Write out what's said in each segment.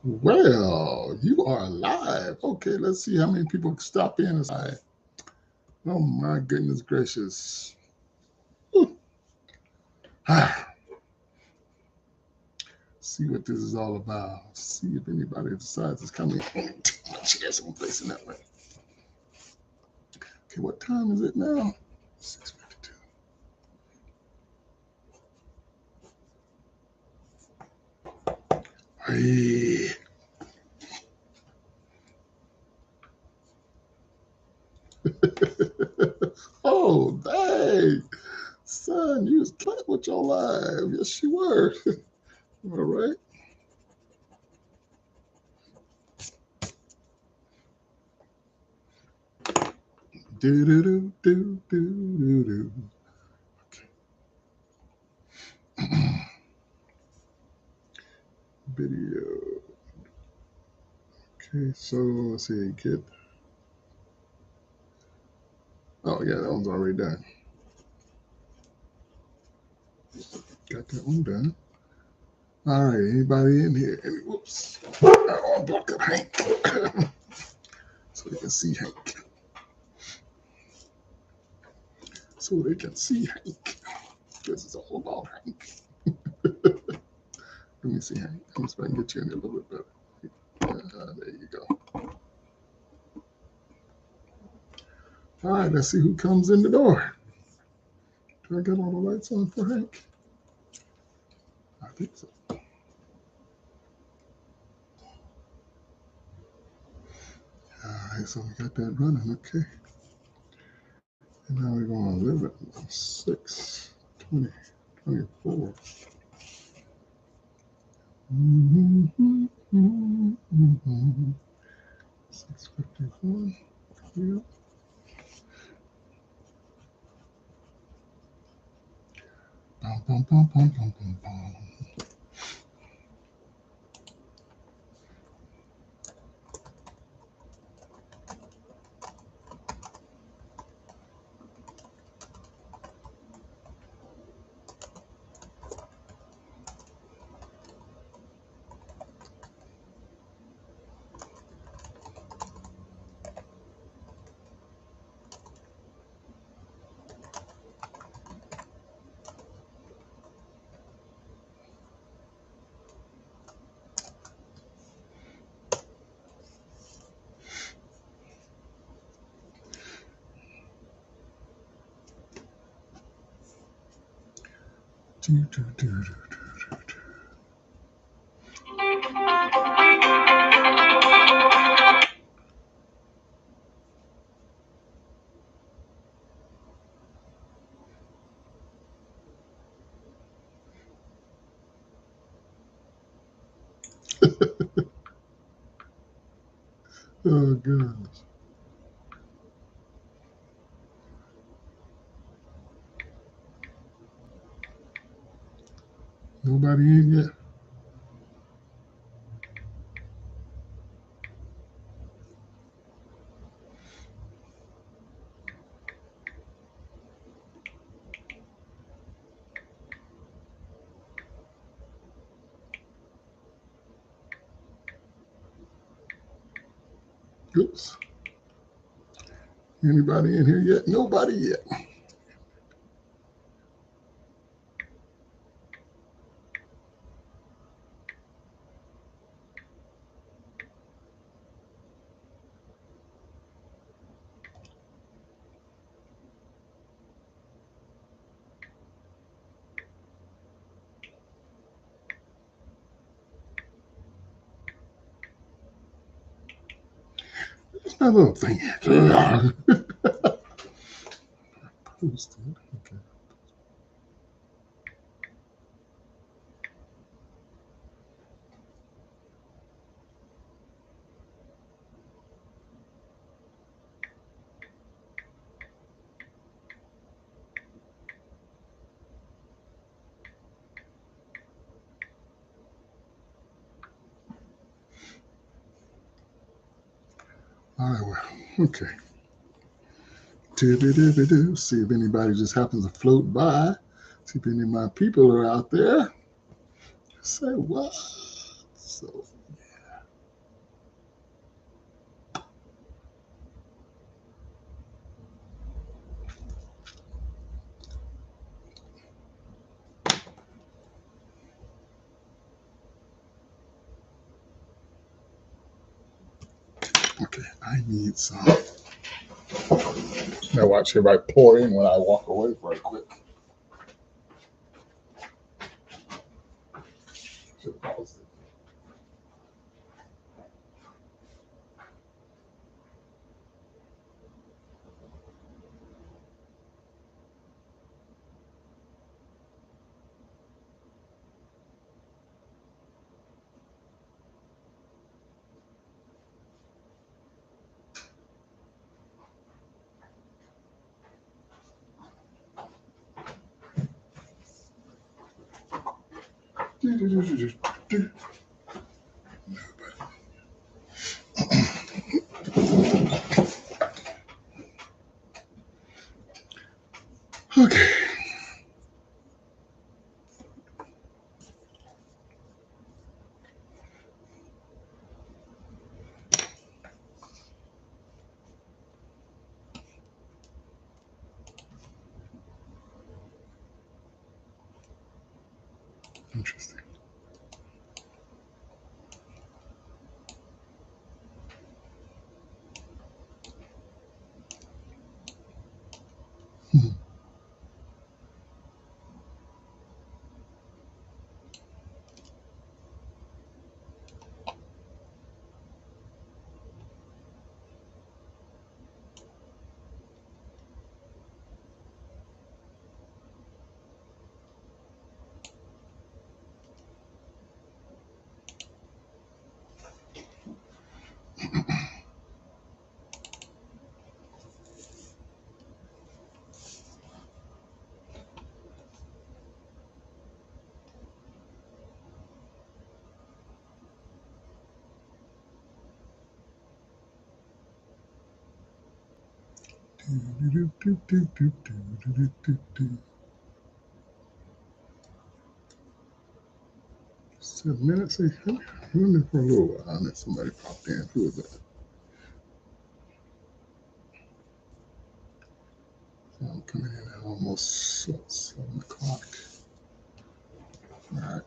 Well, you are alive. Okay, let's see how many people stop in. Oh my goodness gracious. See what this is all about. See if anybody decides to come in. She got some place in that way. Okay, what time is it now? 6:52. Hey. Oh, dang. Son, you was playing with your life. Yes, you were. All right. Do do do do do do. Video. Okay, so let's see. Get. Oh yeah, that one's already done. Got that one done. All right. Anybody in here? Whoops. I'll block up Hank so they can see Hank. So they can see Hank. This is all about Hank. Let me see, Hank. Let me see if I can get you in there a little bit better. There you go. All right, let's see who comes in the door. Do I got all the lights on for Hank? I think so. All right, so we got that running, okay. And now we're going to 11, 6, 20, 24. 6:51. Yeah. Bum, bum, bum, bum, bum, bum, bum. Do, do, do, do, do, do. Oh, gosh. Nobody in yet? Oops. Anybody in here yet? Nobody yet. It's my little thing. Posted. Okay. All right, well, okay. Tibby-dibby-doo. See if anybody just happens to float by. See if any of my people are out there. Say what? So, Okay, I need some. Now watch everybody pour in when I walk away very quick. Should pause it. Okay. Interesting. Hmm. Seven minutes. Hey, running for a little while, and then somebody popped in. Who was that? So I'm coming in at almost 7 o'clock. All right.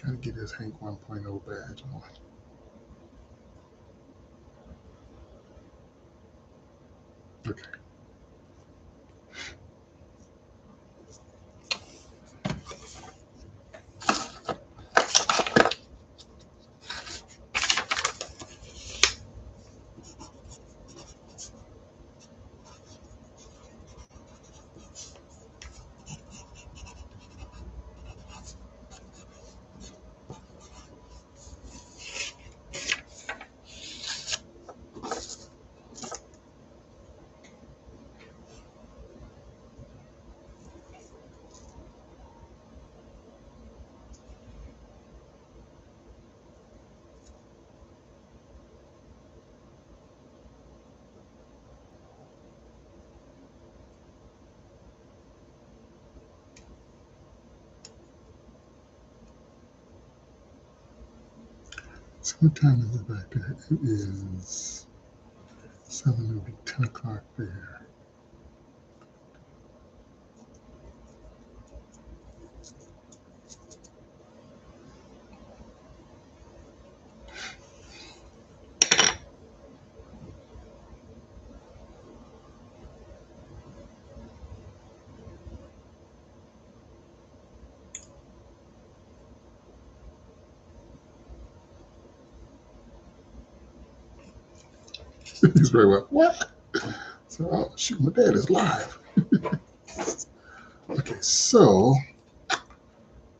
Gotta get his Hank 1.0 badge on. Okay. So what time is it back there? It is 7. It'll be 10 o'clock there. He's very well. What? So, oh, shoot, my dad is live. Okay, so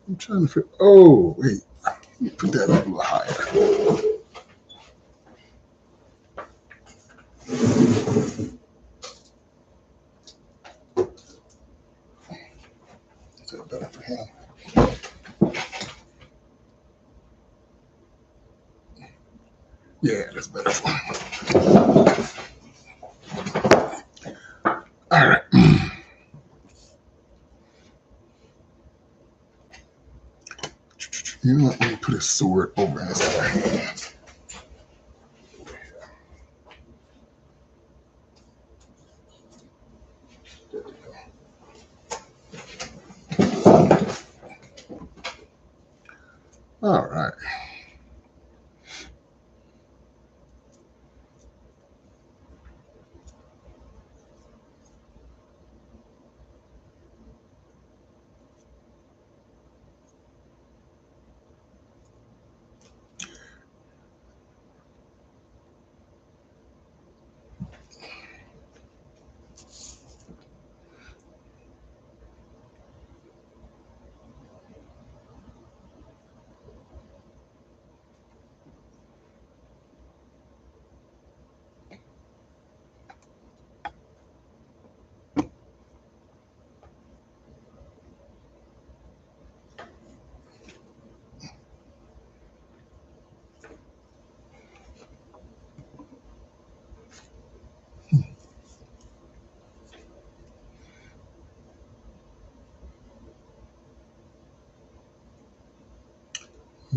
I'm trying to figure. Oh, wait. Let me put that up a little higher. Is that better for him? Yeah, that's better for him. All right. You know what? Let me put his sword over his hands. There we go. All right.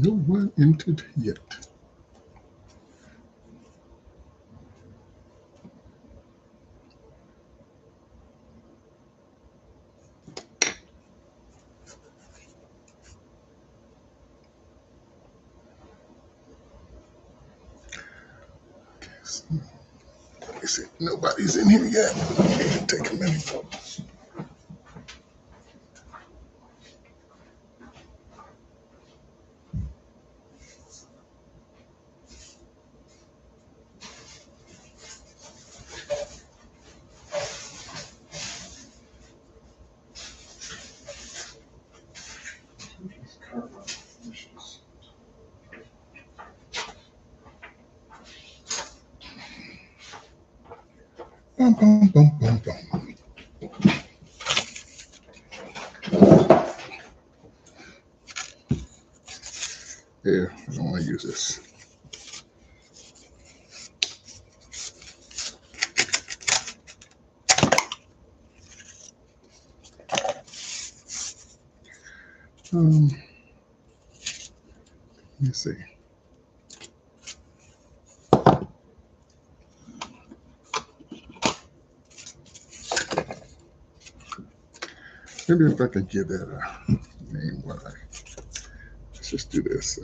No one entered yet. Okay, so, let me see. Nobody's in here yet. It'll take a minute. Bum, bum, bum, bum, bum. Here, I don't want to use this. Let me see. Maybe if I can give that a name, what I let's just do this.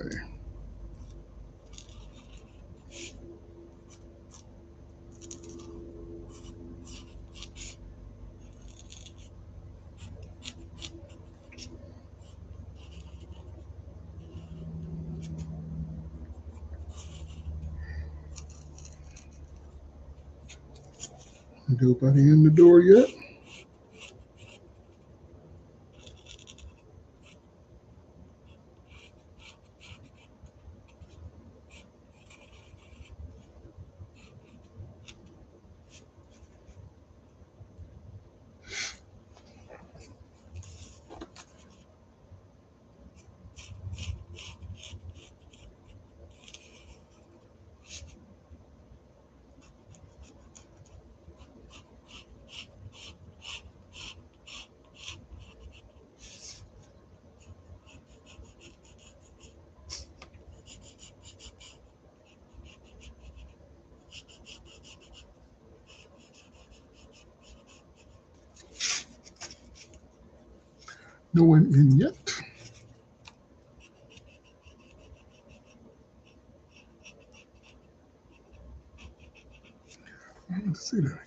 Nobody in the door yet? No one in yet? I want to see that again.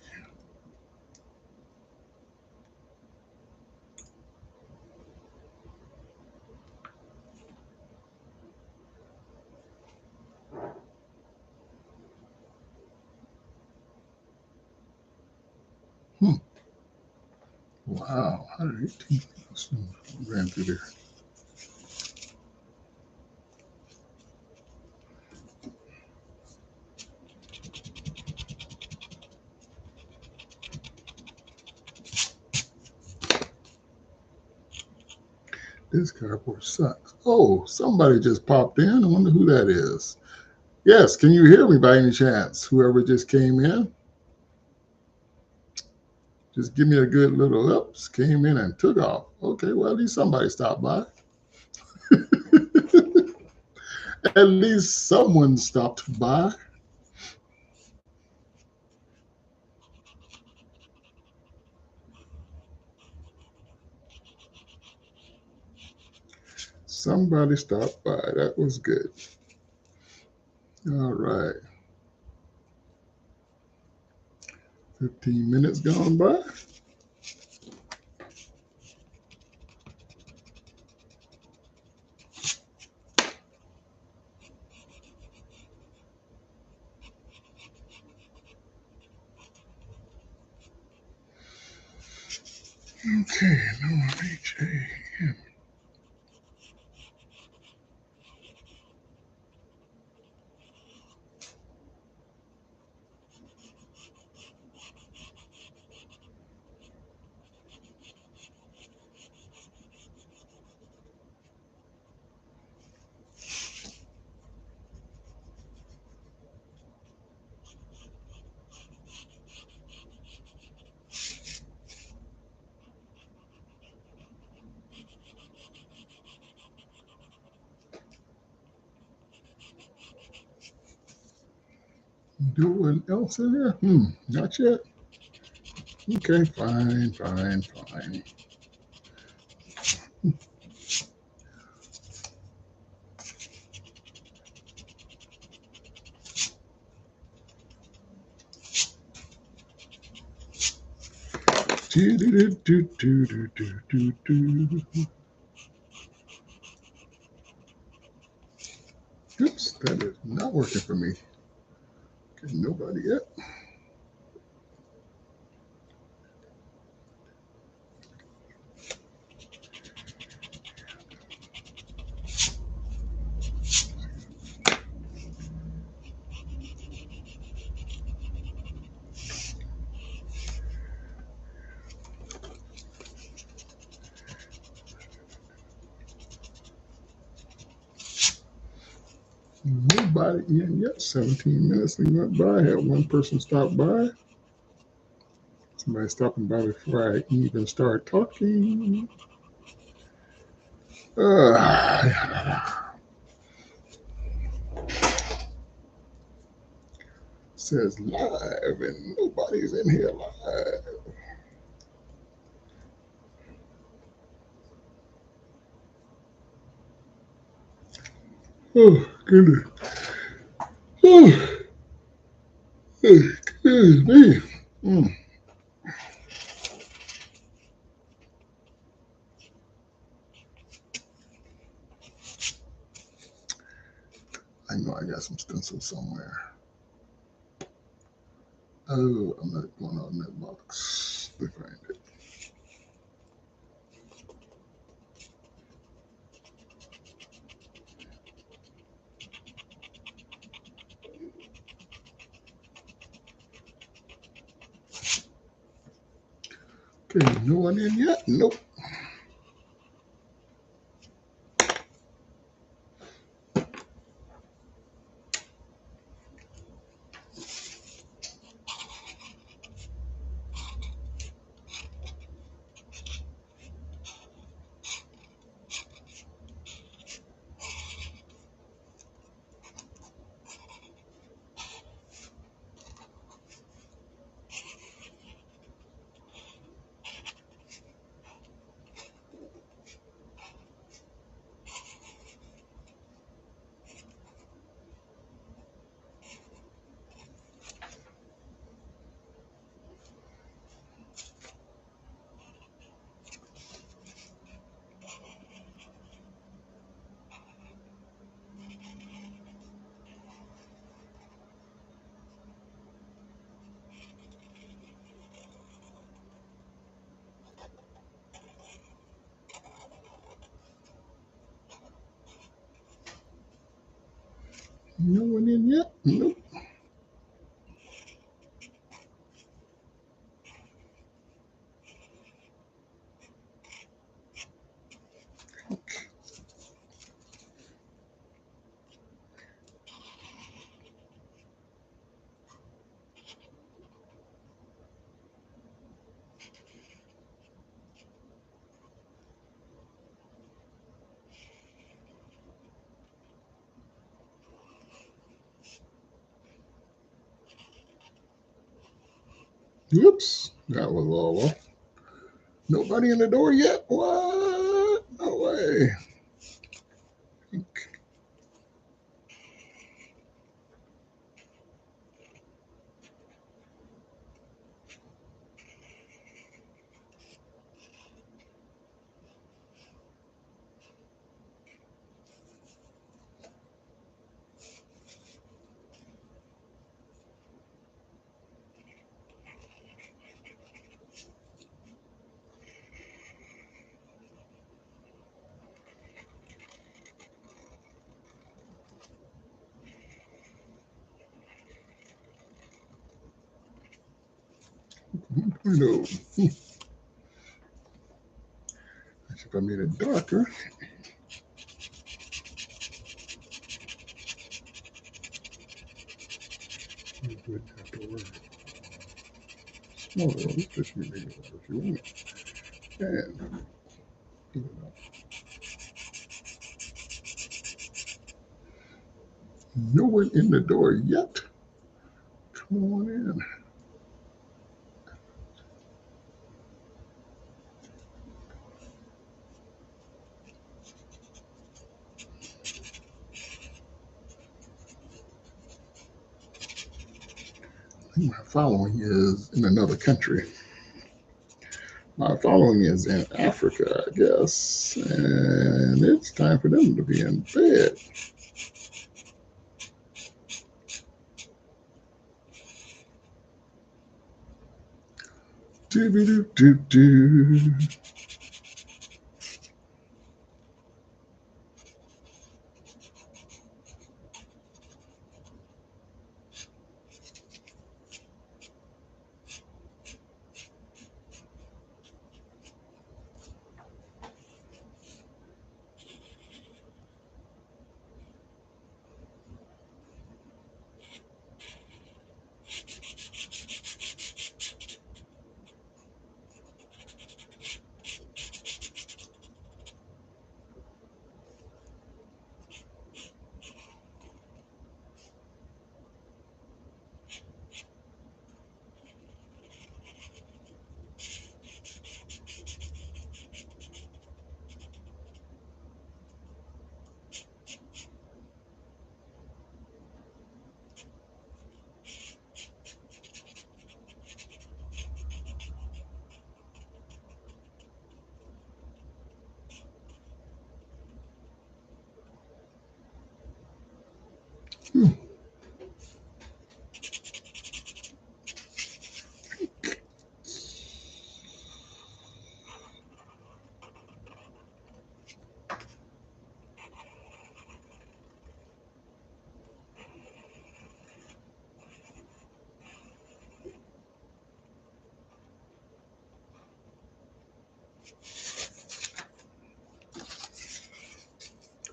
Wow, 118 ran through there. This cardboard sucks. Oh, somebody just popped in. I wonder who that is. Yes, can you hear me by any chance? Whoever just came in, just give me a good little oops, came in and took off. Okay, well, at least somebody stopped by. At least someone stopped by. Somebody stopped by. That was good. All right. 15 minutes gone by. Okay, no HA. Doing else in here? Not yet. Okay, fine. Oops, that is not working for me. Okay, nobody yet. Nobody in yet. 17 minutes went by. I had one person stop by. Somebody stopping by before I even start talking. Says live and nobody's in here live. Oh, goodness. Oh, excuse me. I know I got some stencils somewhere. Oh, I'm not going on that box to find it. Okay, no one in yet? Nope. No one in yet? Nope. Oops, that was all off. Nobody in the door yet? What? No way. 1.0. If I made it darker. You wouldn't have to worry. Smaller one, just make it if you want. And put it up. No one in the door yet. Come on in. My following is in another country. My following is in Africa, I guess, and it's time for them to be in bed. Do-do-do-do-do.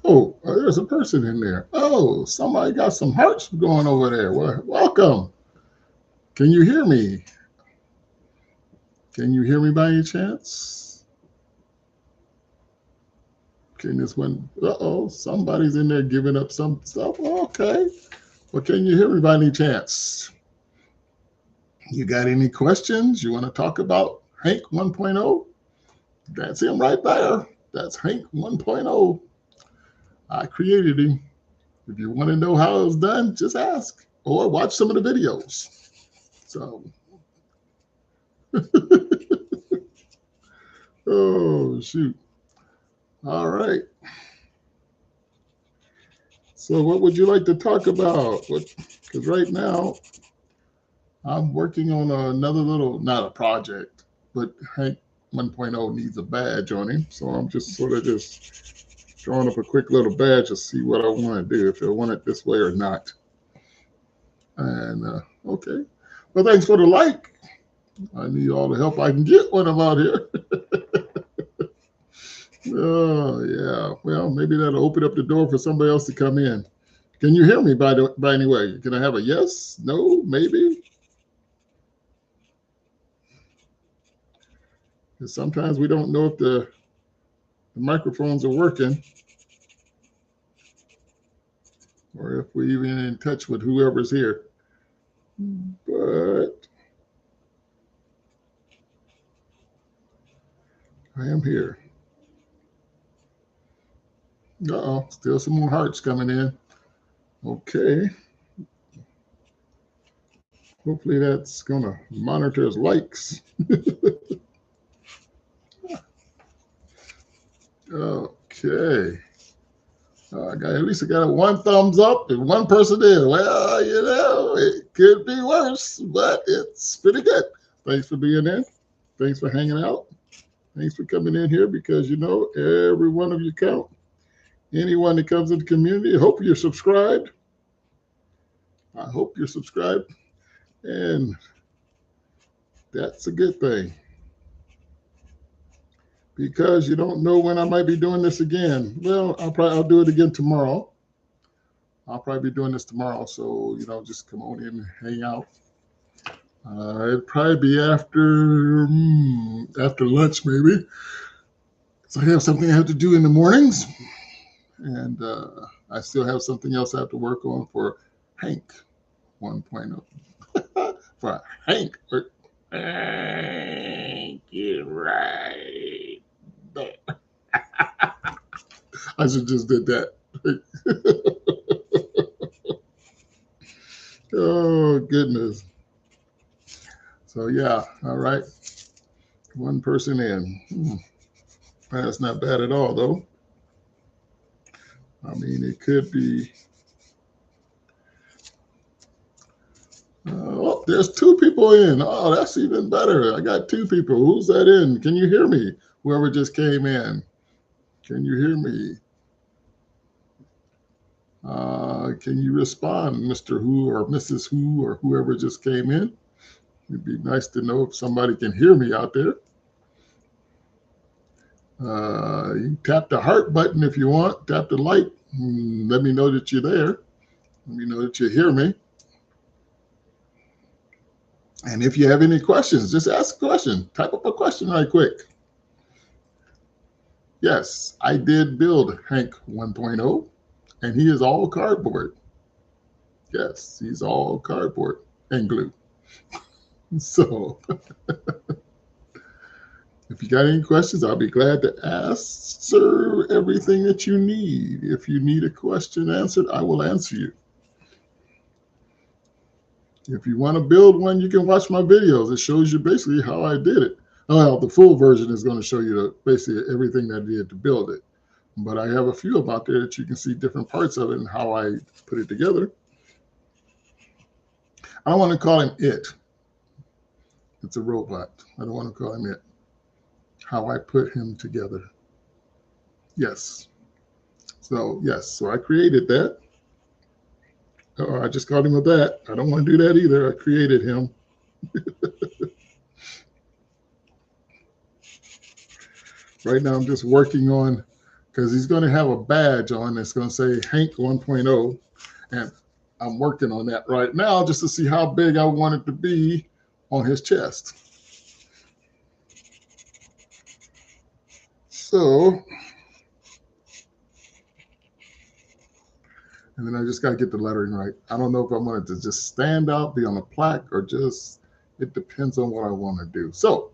Oh, there's a person in there. Oh, somebody got some hearts going over there. Well, welcome. Can you hear me? Can you hear me by any chance? Can this one? Uh-oh, somebody's in there giving up some stuff. Okay. Well, can you hear me by any chance? You got any questions? You want to talk about Hank 1.0? That's him right there. That's Hank 1.0. I created him. If you want to know how it was done, just ask or watch some of the videos. So, oh, shoot. All right. So, what would you like to talk about? Because right now, I'm working on another little, not a project, but Hank 1.0 needs a badge on him. So, I'm just sort of just drawing up a quick little badge to see what I want to do, if I want it this way or not. And, okay. Well, thanks for the like. I need all the help I can get when I'm out here. Oh, yeah. Well, maybe that'll open up the door for somebody else to come in. Can you hear me by any way? Can I have a yes? No? Maybe? Because sometimes we don't know if the microphones are working or if we're even in touch with whoever's here. But I am here. Uh-oh, still some more hearts coming in. Okay. Hopefully that's going to monitor his likes. Okay. At least I got one thumbs up and one person in. Well, it could be worse, but it's pretty good. Thanks for being in. Thanks for hanging out. Thanks for coming in here because, every one of you count. Anyone that comes in the community, I hope you're subscribed. I hope you're subscribed. And That's a good thing, because you don't know when I might be doing this again. Well, I'll do it again tomorrow. I'll probably be doing this tomorrow, so just come on in and hang out. It'd probably be after lunch, maybe. So I have something I have to do in the mornings, and I still have something else I have to work on for Hank 1.0. For Hank, Hank, get right there. I should just did that. Oh goodness. So yeah, all right. One person in. That's not bad at all, though. I mean, it could be. Oh, there's two people in. Oh, that's even better. I got two people. Who's that in? Can you hear me? Whoever just came in. Can you hear me? Can you respond, Mr. Who or Mrs. Who or whoever just came in? It'd be nice to know if somebody can hear me out there. You tap the heart button if you want. Tap the light. Let me know that you're there. Let me know that you hear me. And if you have any questions, just ask a question. Type up a question right quick. Yes, I did build Hank 1.0, and he is all cardboard. Yes, he's all cardboard and glue. So if you got any questions, I'll be glad to answer everything that you need. If you need a question answered, I will answer you. If you want to build one, you can watch my videos. It shows you basically how I did it. Well, the full version is going to show you basically everything that I did to build it. But I have a few about there that you can see different parts of it and how I put it together. I don't want to call him it. It's a robot. I don't want to call him it. How I put him together. Yes. So, yes. So I created that. Oh, I just called him a that. I don't want to do that either. I created him. Right now, I'm just working on, because he's going to have a badge on that's going to say Hank 1.0. And I'm working on that right now just to see how big I want it to be on his chest. So, and then I just got to get the lettering right. I don't know if I want it to just stand out, be on a plaque, or just, it depends on what I want to do. So,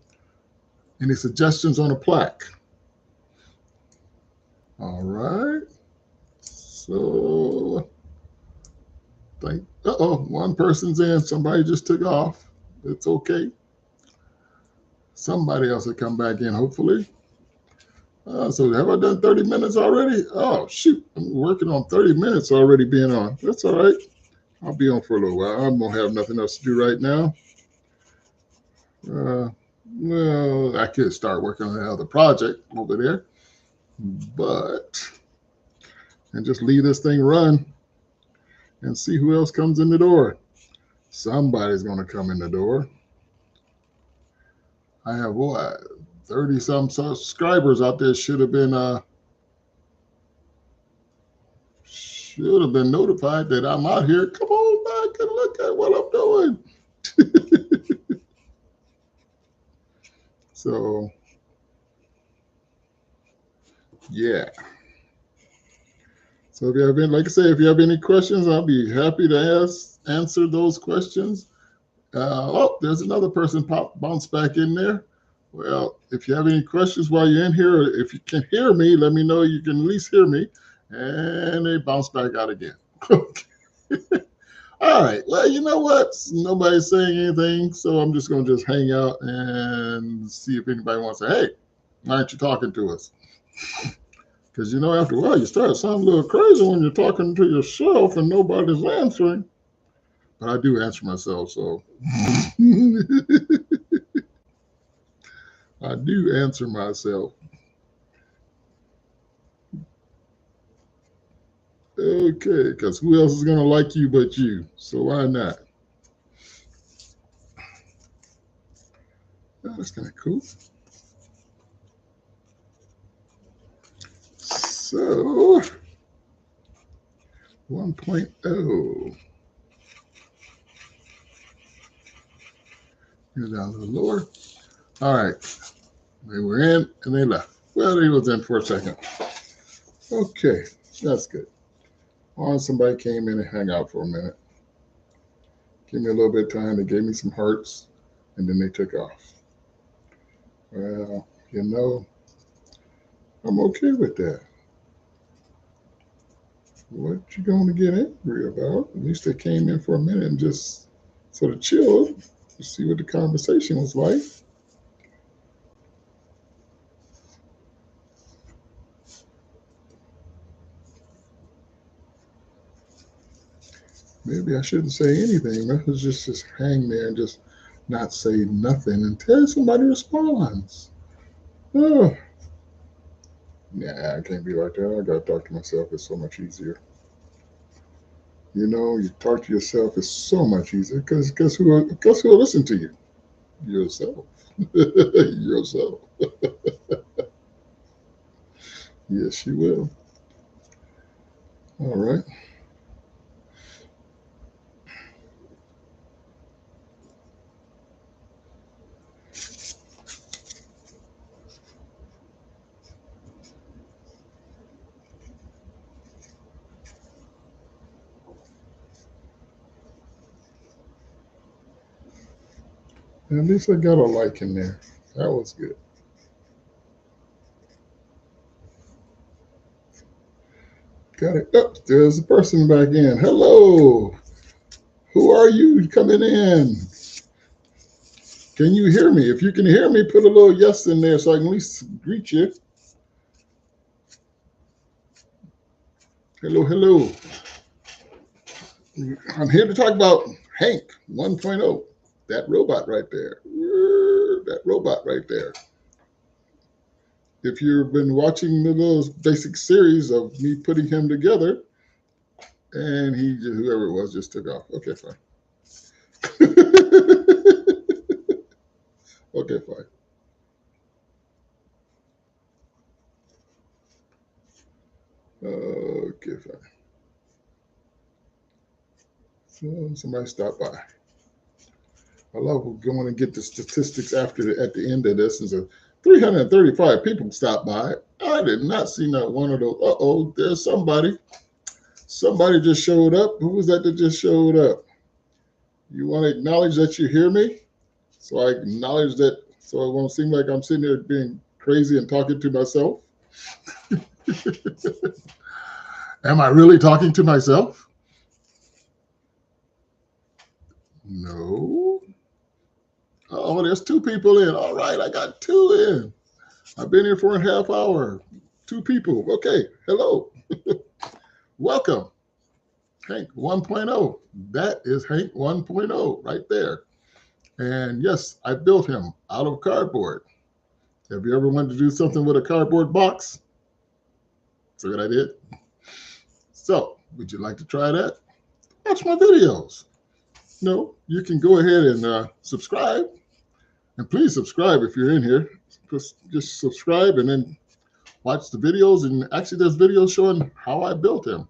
any suggestions on a plaque? All right. So, one person's in. Somebody just took off. It's okay. Somebody else will come back in, hopefully. So have I done 30 minutes already? Oh, shoot. I'm working on 30 minutes already being on. That's all right. I'll be on for a little while. I'm going to have nothing else to do right now. Well, I could start working on that other project over there, and just leave this thing run and see who else comes in the door. Somebody's going to come in the door. I have 30-some subscribers out there. Should have been notified that I'm out here. Come on back and look at what I'm doing. So, yeah. So if you have like I say, if you have any questions, I'll be happy to answer those questions. There's another person bounce back in there. Well, if you have any questions while you're in here, or if you can hear me, let me know you can at least hear me. And they bounce back out again. All right. Well, you know what? Nobody's saying anything, so I'm just going to just hang out and see if anybody wants to say, hey, why aren't you talking to us? Because, after a while, you start sounding a little crazy when you're talking to yourself and nobody's answering. But I do answer myself, so. I do answer myself. Okay, because who else is going to like you but you? So why not? Oh, that's kind of cool. So 1.0. Go down a little lower. All right. They were in and they left. Well, they was in for a second. Okay, that's good. Or somebody came in and hung out for a minute. Give me a little bit of time. They gave me some hearts, and then they took off. Well, I'm okay with that. What you going to get angry about? At least they came in for a minute and just sort of chilled to see what the conversation was like. Maybe I shouldn't say anything. Maybe I just hang there and just not say nothing until somebody responds. Oh, yeah, I can't be like that. I got to talk to myself. It's so much easier. You talk to yourself is so much easier because guess who will listen to you? Yourself. Yourself. Yes, you will. All right. At least I got a like in there. That was good. Got it. Oh, there's a person back in. Hello. Who are you coming in? Can you hear me? If you can hear me, put a little yes in there so I can at least greet you. Hello, hello. I'm here to talk about Hank 1.0. That robot right there. That robot right there. If you've been watching the little basic series of me putting him together, and whoever it was, just took off. Okay, fine. Okay, fine. Okay, fine. So somebody stopped by. I love going and get the statistics at the end of this. And so 335 people stopped by. I did not see not one of those. Uh-oh, there's somebody. Somebody just showed up. Who was that just showed up? You want to acknowledge that you hear me? So I acknowledge that so it won't seem like I'm sitting there being crazy and talking to myself. Am I really talking to myself? No. Oh, there's two people in. All right, I got two in. I've been here for a half hour. Two people. Okay, hello. Welcome. Hank 1.0. That is Hank 1.0 right there. And yes, I built him out of cardboard. Have you ever wanted to do something with a cardboard box? See what I did? So, would you like to try that? Watch my videos. No, you can go ahead and subscribe. And please subscribe if you're in here. Just subscribe and then watch the videos. And actually, there's videos showing how I built him,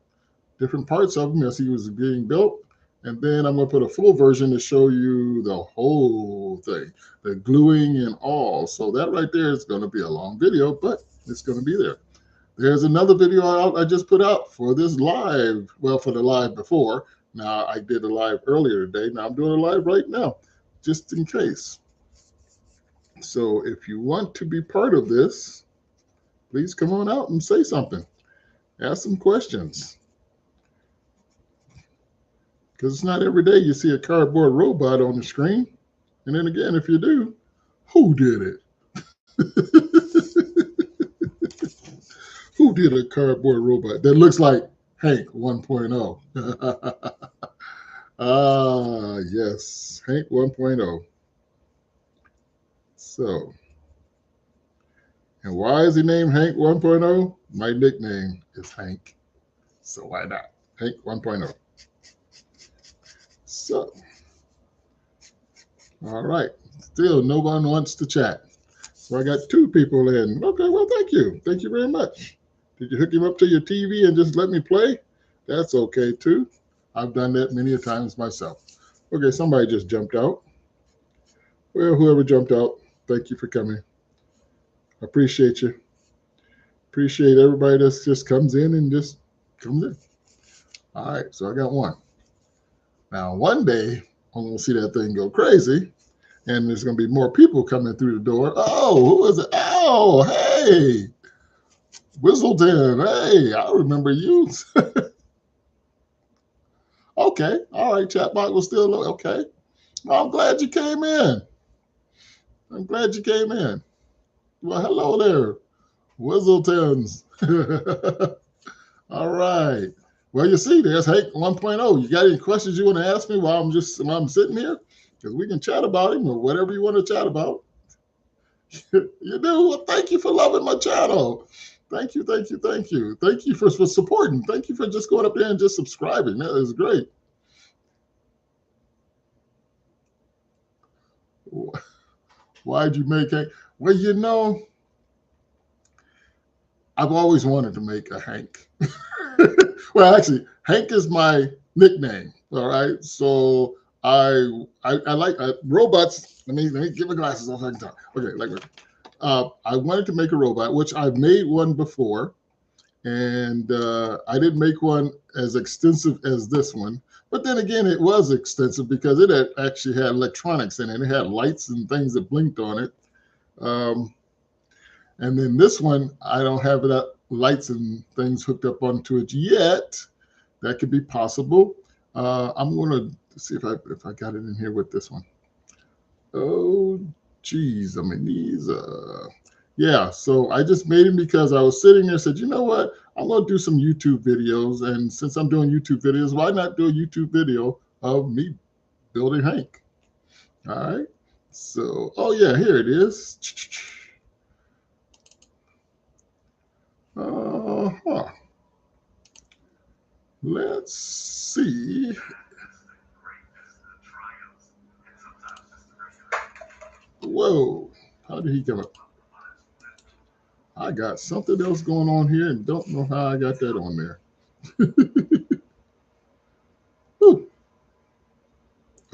different parts of him as he was being built. And then I'm going to put a full version to show you the whole thing, the gluing and all. So that right there is going to be a long video, but it's going to be there. There's another video I just put out for this live. Well, for the live before. Now, I did a live earlier today. Now I'm doing a live right now, just in case. So if you want to be part of this, please come on out and say something. Ask some questions. Because it's not every day you see a cardboard robot on the screen. And then again, if you do, who did it? Who did a cardboard robot that looks like Hank 1.0? Ah, yes, Hank 1.0. So, and why is he named Hank 1.0? My nickname is Hank. So why not? Hank 1.0. So, all right. Still, no one wants to chat. So I got 2 people in. Okay, well, thank you. Thank you very much. Did you hook him up to your TV and just let me play? That's okay too. I've done that many a times myself. Okay, somebody just jumped out. Well, whoever jumped out, thank you for coming. Appreciate you. Appreciate everybody that just comes in and just comes in. All right, so I got one. Now, one day, I'm going to see that thing go crazy, and there's going to be more people coming through the door. Oh, who is it? Oh, hey, Whistleton. Hey, I remember you. Okay, all right, chatbot was still okay. Well, I'm glad you came in. I'm glad you came in. Well, hello there, Whistletons. All right. Well, you see, there's Hank 1.0. You got any questions you want to ask me while I'm sitting here? Because we can chat about him or whatever you want to chat about. You do. Well, thank you for loving my channel. Thank you, thank you, thank you. Thank you for supporting. Thank you for just going up there and just subscribing. That is great. Why'd you make Hank? Well, you know, I've always wanted to make a Hank. Well, actually, Hank is my nickname. All right, so I like robots. Let me get my glasses off so I can talk. Okay, I wanted to make a robot, which I've made one before, and I didn't make one as extensive as this one. But then again, it was extensive because it actually had electronics in it. It had lights and things that blinked on it. And then this one, I don't have that lights and things hooked up onto it yet. That could be possible. I'm going to see if I got it in here with this one. Oh, geez, I mean these. Yeah, so I just made him because I was sitting there and said, you know what? I'm going to do some YouTube videos. And since I'm doing YouTube videos, why not do a YouTube video of me building Hank? All right. So, oh yeah, here it is. Let's see. Whoa, how did he come up? I got something else going on here and don't know how I got that on there.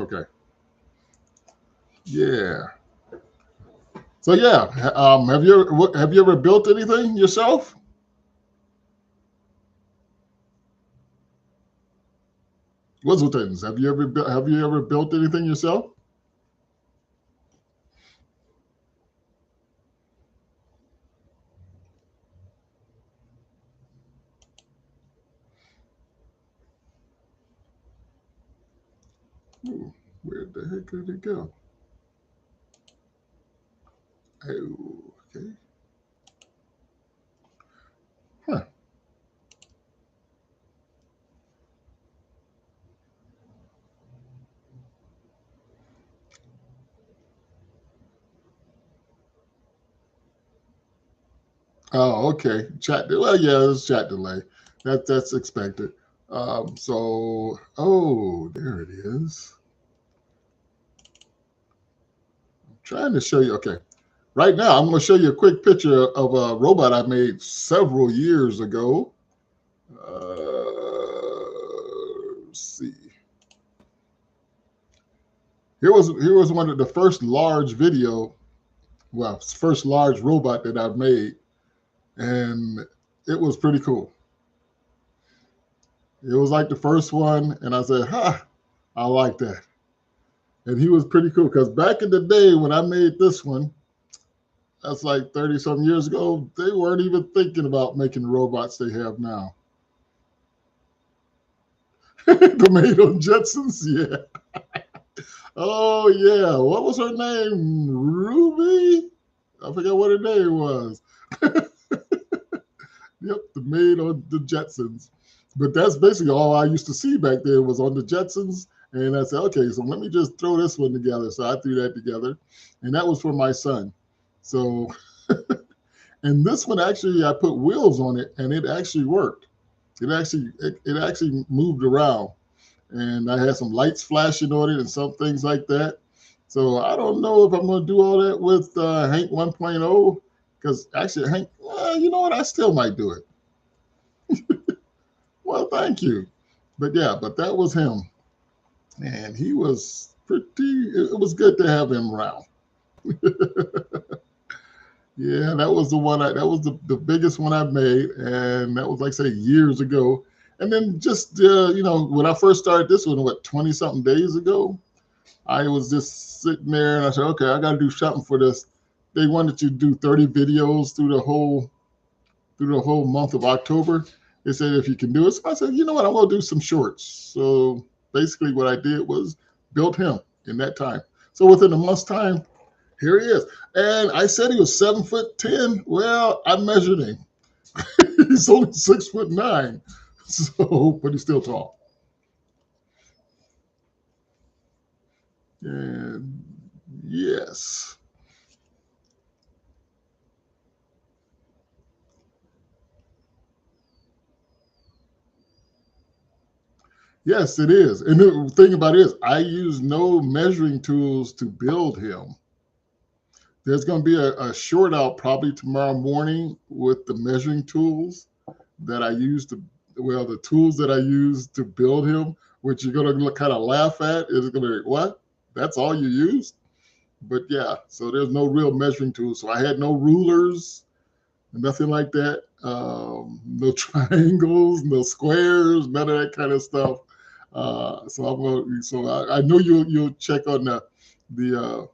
Okay. Yeah. So yeah, have you ever built anything yourself? Whistletons, have you ever built anything yourself? Ooh, where the heck did it go? Oh, okay. Huh. Oh, okay. Chat. Well, yeah, it's chat delay. That's expected. So, oh, there it is. I'm trying to show you. Okay. Right now, I'm going to show you a quick picture of a robot I made several years ago. Let's see. Here was one of the first large first large robot that I've made, and it was pretty cool. It was like the first one, and I said, "Ha, I like that." And he was pretty cool because back in the day when I made this one, that's like 30 some years ago, they weren't even thinking about making the robots they have now. Tomato Jetsons, yeah. Oh yeah, what was her name? Ruby? I forgot what her name was. Yep, the maid on the Jetsons. But that's basically all I used to see back there was on the Jetsons. And I said, okay, so let me just throw this one together. So I threw that together. And that was for my son. So, and this one actually, I put wheels on it and it actually worked. It actually moved around. And I had some lights flashing on it and some things like that. So I don't know if I'm going to do all that with Hank 1.0, because actually Hank, you know what? I still might do it. Well, thank you. But yeah, but that was him. And he was pretty, it was good to have him around. Yeah, that was the one, that was the biggest one I made. And that was, like, say, years ago. And then just, when I first started this one, what, 20 something days ago, I was just sitting there and I said, okay, I got to do something for this. They wanted you to do 30 videos through the whole month of October. They said if you can do it. So I said, you know what, I'm gonna do some shorts. So basically what I did was built him in that time. So within a month's time, here he is. And I said he was 7'10". Well, I measured him. He's only 6'9". So, but he's still tall. And yes. Yes, it is. And the thing about it is, I use no measuring tools to build him. There's going to be a short out probably tomorrow morning with the measuring tools that I use to, well, the tools that I use to build him, which you're going to kind of laugh at. It's going to be, what? That's all you use? But yeah, so there's no real measuring tools. So I had no rulers, nothing like that. No triangles, no squares, none of that kind of stuff. I know you'll check on the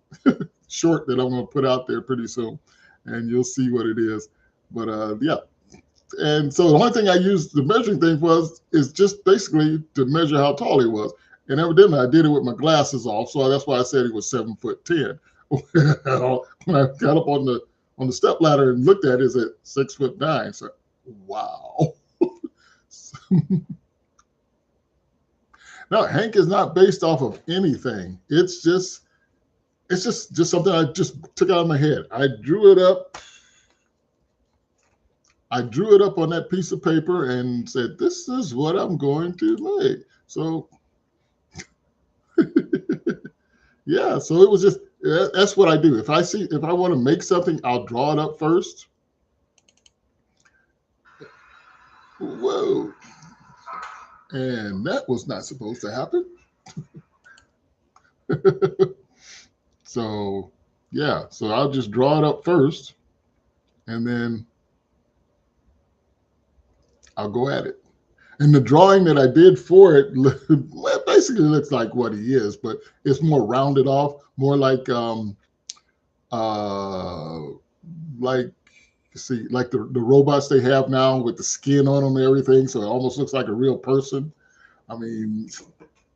short that I'm going to put out there pretty soon, and you'll see what it is. But yeah, and so the only thing I used the measuring thing is just basically to measure how tall he was. And evidently, I did it with my glasses off, so that's why I said he was 7'10". Well, when I got up on the step ladder and looked at it, it's at 6'9". So, wow. No, Hank is not based off of anything. It's just something I just took out of my head. I drew it up. I drew it up on that piece of paper and said, "This is what I'm going to make." So, yeah. So it was just that's what I do. If I want to make something, I'll draw it up first. Whoa! And that was not supposed to happen. So, yeah. So I'll just draw it up first, and then I'll go at it. And the drawing that I did for it basically looks like what he is, but it's more rounded off, more uh, like see, like the robots they have now with the skin on them and everything, so it almost looks like a real person. I mean,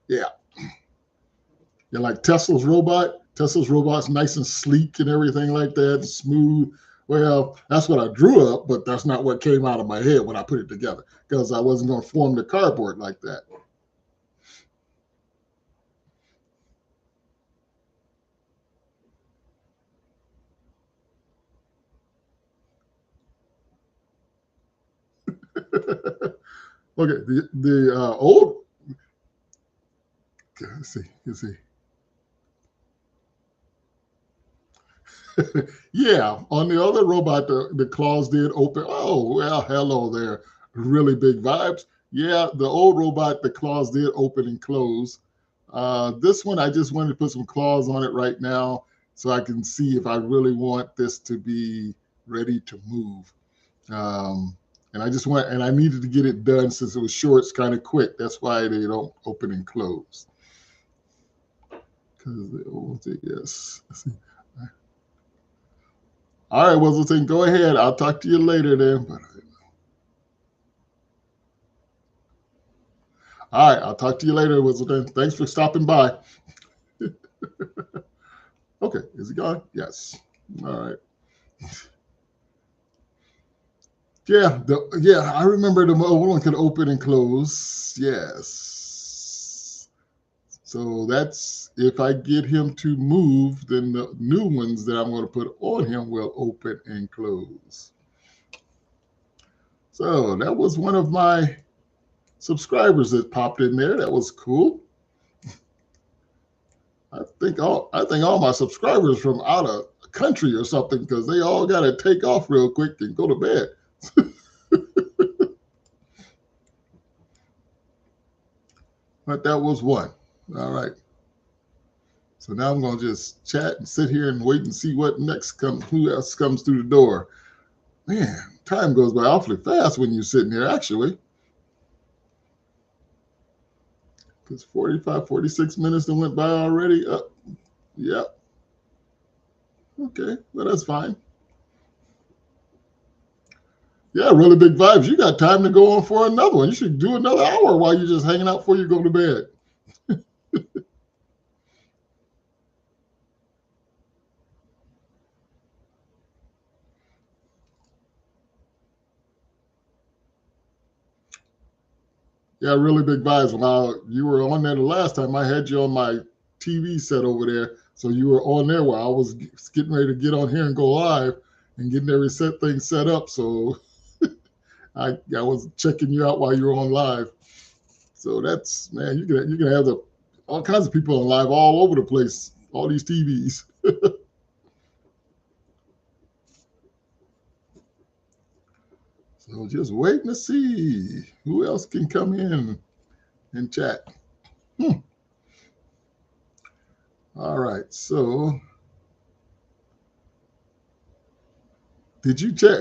yeah, yeah, like Tesla's robot. Tesla's robot's nice and sleek and everything like that, smooth. Well, that's what I drew up, but that's not what came out of my head when I put it together because I wasn't going to form the cardboard like that. Okay, the old. Let's see. Let's see. Yeah, on the other robot, the claws did open. Oh, well, hello there. Really big vibes. Yeah, the old robot, the claws did open and close. This one, I just wanted to put some claws on it right now so I can see if I really want this to be ready to move. And I needed to get it done since it was shorts kind of quick. That's why they don't open and close. Because, yes. All right, Wizzleton, go ahead. I'll talk to you later then. All right, I'll talk to you later, Wizzleton. Thanks for stopping by. Okay, is he gone? Yes. All right. Yeah, I remember the old one could open and close. Yes. So that's if I get him to move, then the new ones that I'm going to put on him will open and close. So that was one of my subscribers that popped in there. That was cool. I think all my subscribers from out of country or something, because they all got to take off real quick and go to bed. But that was one. All right. So now I'm gonna just chat and sit here and wait and see what next comes. Who else comes through the door? Man, time goes by awfully fast when you're sitting here, actually. Because 45, 46 minutes that went by already. Yep. Okay, well, that's fine. Yeah, really big vibes. You got time to go on for another one. You should do another hour while you're just hanging out before you go to bed. Yeah, really big vibes. While you were on there the last time, I had you on my TV set over there. So you were on there while I was getting ready to get on here and go live and getting every set thing set up. So I was checking you out while you were on live. So that's, man, you can have all kinds of people on live all over the place, all these TVs. So just waiting to see who else can come in and chat. All right. So did you check?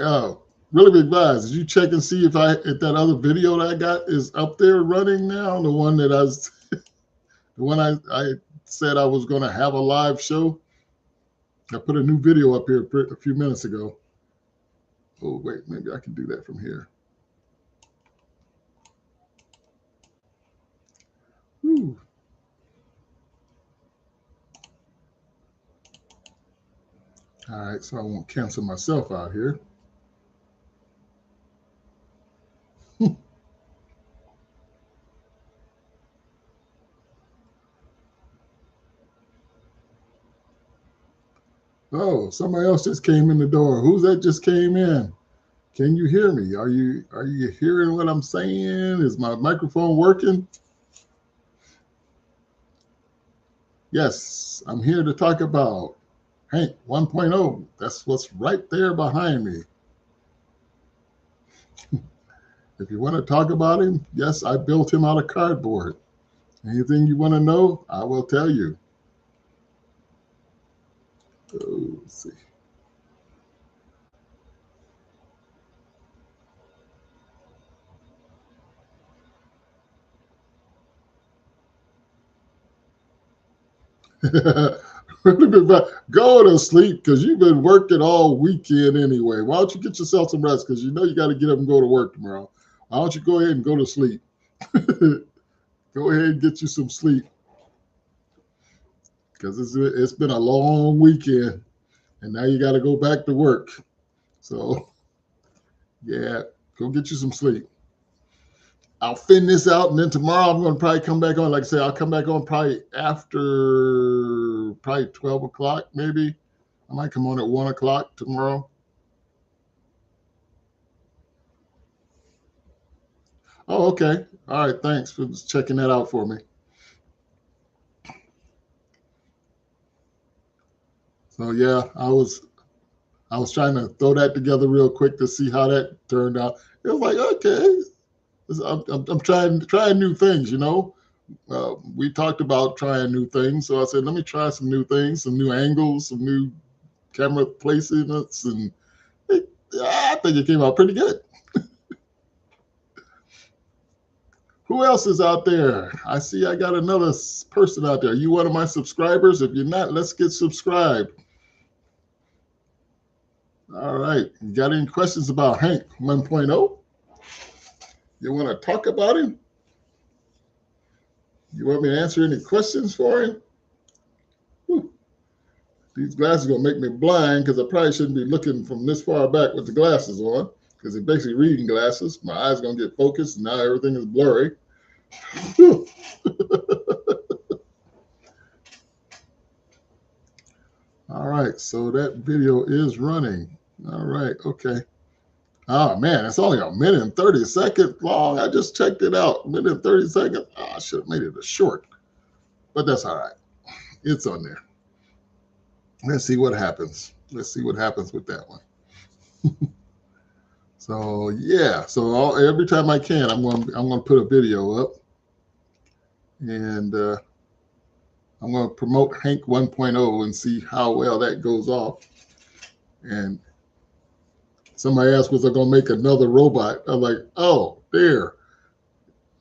Really big guys. Did you check and see if that other video that I got is up there running now? The one that the one I said I was going to have a live show. I put a new video up here a few minutes ago. Oh wait, maybe I can do that from here. Whew. All right, so I won't cancel myself out here. Oh, somebody else just came in the door. Who's that just came in? Can you hear me? Are you hearing what I'm saying? Is my microphone working? Yes, I'm here to talk about Hank 1.0. That's what's right there behind me. If you want to talk about him, yes, I built him out of cardboard. Anything you want to know, I will tell you. Oh, let's see. Go to sleep because you've been working all weekend anyway. Why don't you get yourself some rest? Because you know you got to get up and go to work tomorrow. Why don't you go ahead and go to sleep? Go ahead and get you some sleep because it's been a long weekend and now you got to go back to work. So, yeah, go get you some sleep. I'll fin this out, and then tomorrow I'm going to probably come back on. Like I say, I'll come back on probably after 12 o'clock, maybe. I might come on at 1 o'clock tomorrow. Oh, okay. All right. Thanks for checking that out for me. So yeah, I was trying to throw that together real quick to see how that turned out. It was like, okay, I'm trying new things, you know. We talked about trying new things, so I said, let me try some new things, some new angles, some new camera placements, and I think it came out pretty good. Who else is out there? I see I got another person out there. Are you one of my subscribers? If you're not, let's get subscribed. All right. You got any questions about Hank 1.0? You want to talk about him? You want me to answer any questions for him? Whew. These glasses are going to make me blind because I probably shouldn't be looking from this far back with the glasses on because they're basically reading glasses. My eyes are going to get focused and now everything is blurry. All right, so that video is running. All right, okay. Oh man, it's only a minute and 30 seconds long. I just checked it out. A minute and 30 seconds. Oh, I should have made it a short, but that's all right. It's on there. Let's see what happens. Let's see what happens with that one. So yeah, so every time I can, I'm going to put a video up, and I'm going to promote Hank 1.0 and see how well that goes off. And somebody asked, was I going to make another robot? I'm like, oh, there.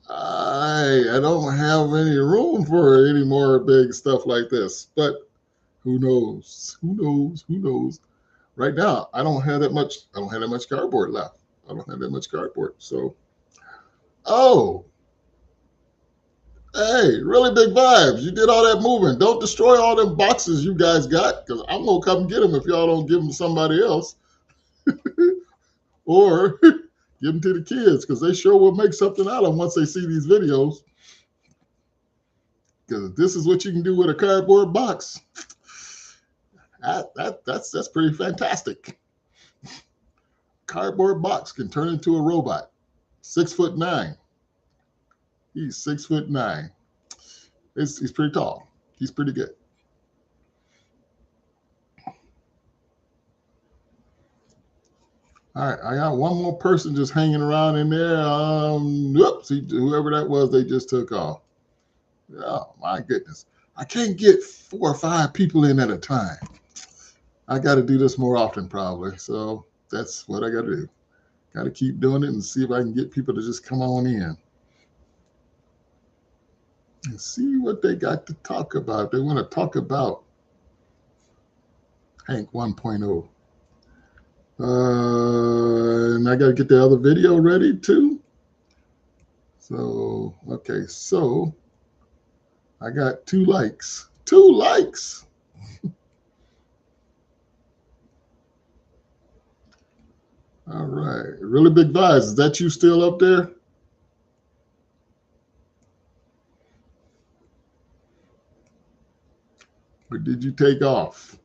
I don't have any room for any more big stuff like this. But who knows? Who knows? Who knows? Right now, I don't have that much cardboard left. I don't have that much cardboard. So, oh, hey, really big vibes. You did all that moving. Don't destroy all them boxes you guys got, because I'm going to come get them if y'all don't give them to somebody else. Or give them to the kids, because they sure will make something out of them once they see these videos. Because this is what you can do with a cardboard box. That's pretty fantastic. Cardboard box can turn into a robot. 6'9". He's 6'9". He's pretty tall. He's pretty good. All right, I got one more person just hanging around in there. Whoops, whoever that was, they just took off. Oh my goodness. I can't get 4 or 5 people in at a time. I got to do this more often probably. So that's what I got to do. Got to keep doing it and see if I can get people to just come on in and see what they got to talk about. They want to talk about Hank 1.0. And I got to get the other video ready too. So, okay. So I got 2 likes. 2 likes. All right. Really big vibes. Is that you still up there? Or did you take off?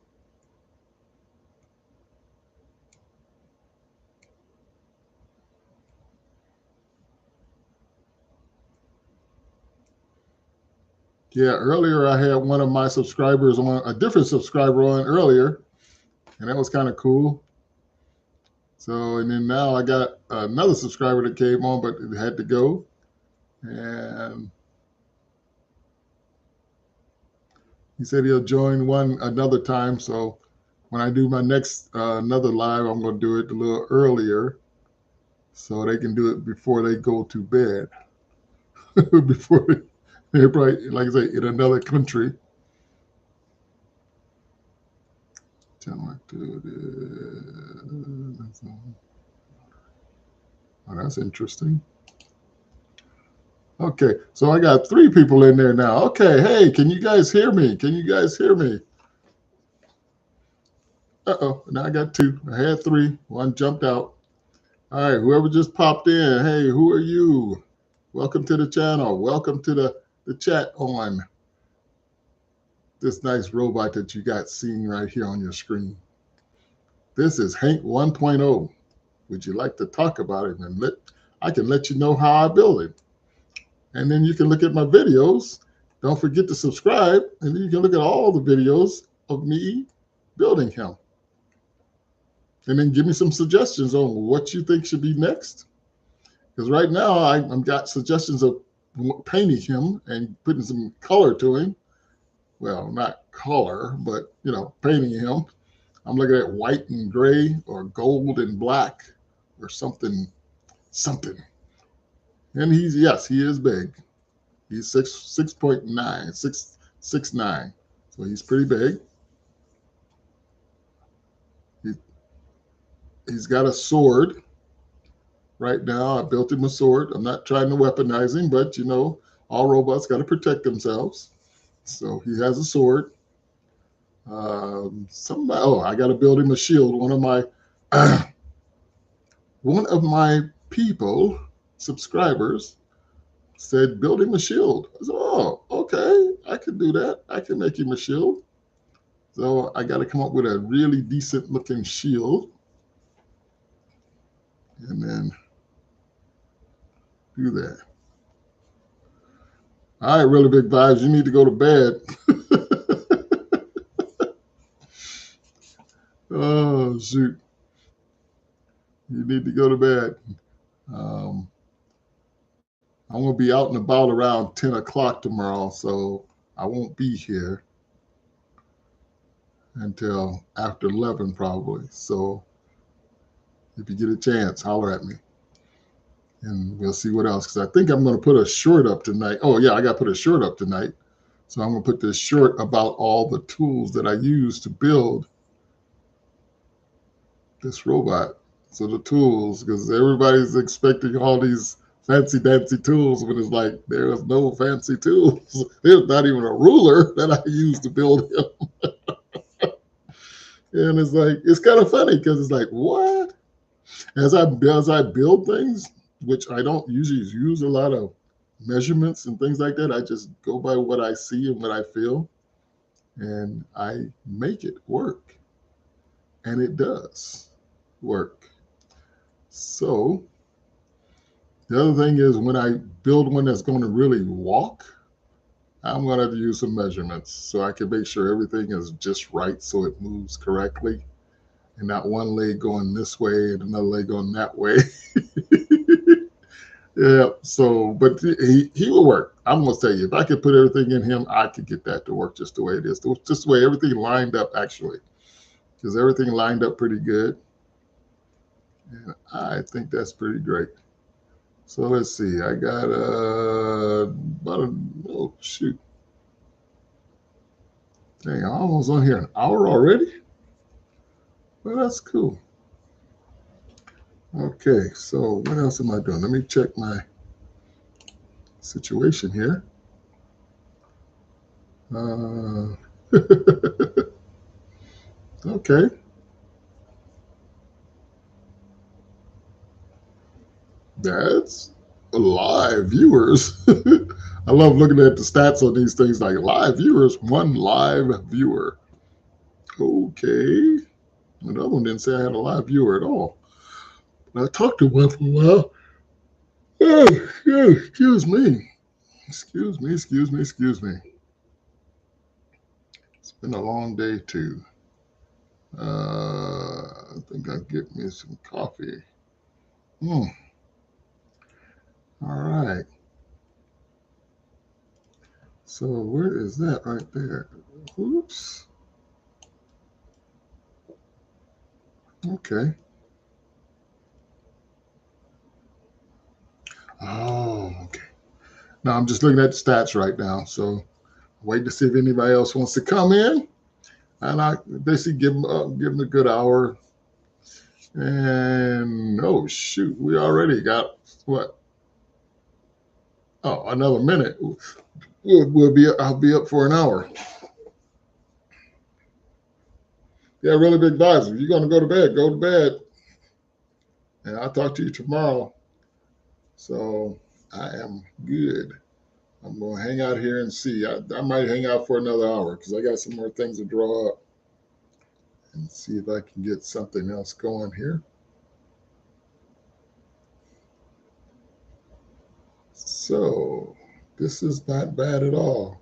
Yeah, earlier I had one of my subscribers on, a different subscriber on earlier, and that was kind of cool. So, and then now I got another subscriber that came on, but it had to go. And he said he'll join another time. So when I do my next another live, I'm going to do it a little earlier so they can do it before they go to bed. Before they're probably, like I say, in another country. Oh, that's interesting. Okay, so I got 3 people in there now. Okay, hey, can you guys hear me? Can you guys hear me? Uh-oh, now I got 2. I had 3. 1 jumped out. All right, whoever just popped in, hey, who are you? Welcome to the channel. Welcome to the chat on this nice robot that you got seen right here on your screen. This is Hank 1.0. Would you like to talk about it? And I can let you know how I build it. And then you can look at my videos. Don't forget to subscribe. And then you can look at all the videos of me building him. And then give me some suggestions on what you think should be next. Because right now I've got suggestions of painting him and putting some color to him. Well, not color, but, painting him. I'm looking at white and gray or gold and black or something. And he is big. He's 6'9", 6'9". So he's pretty big. He's got a sword. Right now, I built him a sword. I'm not trying to weaponize him, but all robots got to protect themselves. So he has a sword. I got to build him a shield. One of my people, subscribers, said, build him a shield. I said, oh, okay, I can do that. I can make him a shield. So I got to come up with a really decent looking shield. And then do that. All right, really big vibes. You need to go to bed. Oh, shoot. You need to go to bed. Um, I'm going to be out and about around 10 o'clock tomorrow, so I won't be here until after 11 probably. So if you get a chance, holler at me. And we'll see what else. Because I think I'm going to put a short up tonight. Oh, yeah, I got to put a short up tonight. So I'm going to put this short about all the tools that I use to build this robot. So the tools, because everybody's expecting all these fancy dancy tools, but it's like there is no fancy tools. There's not even a ruler that I use to build him. And it's like, it's kind of funny because it's like, what? As I build things, which I don't usually use a lot of measurements and things like that, I just go by what I see and what I feel, and I make it work. And it does work. So the other thing is when I build one that's going to really walk, I'm going to have to use some measurements so I can make sure everything is just right so it moves correctly and not one leg going this way and another leg going that way. Yeah, so, but he will work. I'm going to tell you, if I could put everything in him, I could get that to work just the way it is. Just the way everything lined up, actually, because everything lined up pretty good. And I think that's pretty great. So let's see. I got oh shoot. Dang, I'm almost on here an hour already. Well, that's cool. Okay, so what else am I doing? Let me check my situation here. Okay. That's live viewers. I love looking at the stats on these things like live viewers, one live viewer. Okay. Another one didn't say I had a live viewer at all. I talked to one for a while. Oh, excuse me. Excuse me. It's been a long day too. I think I'll get me some coffee. All right. So where is that right there? Oops. Okay. Oh, okay. Now I'm just looking at the stats right now. So wait to see if anybody else wants to come in. And I basically give them a good hour. And oh shoot, we already got what? Oh, another minute. I'll be up for an hour. Yeah, really big vibes. If you're gonna go to bed, go to bed. And I'll talk to you tomorrow. So I am good. I'm gonna hang out here and see. I might hang out for another hour because I got some more things to draw up and see if I can get something else going here. So this is not bad at all.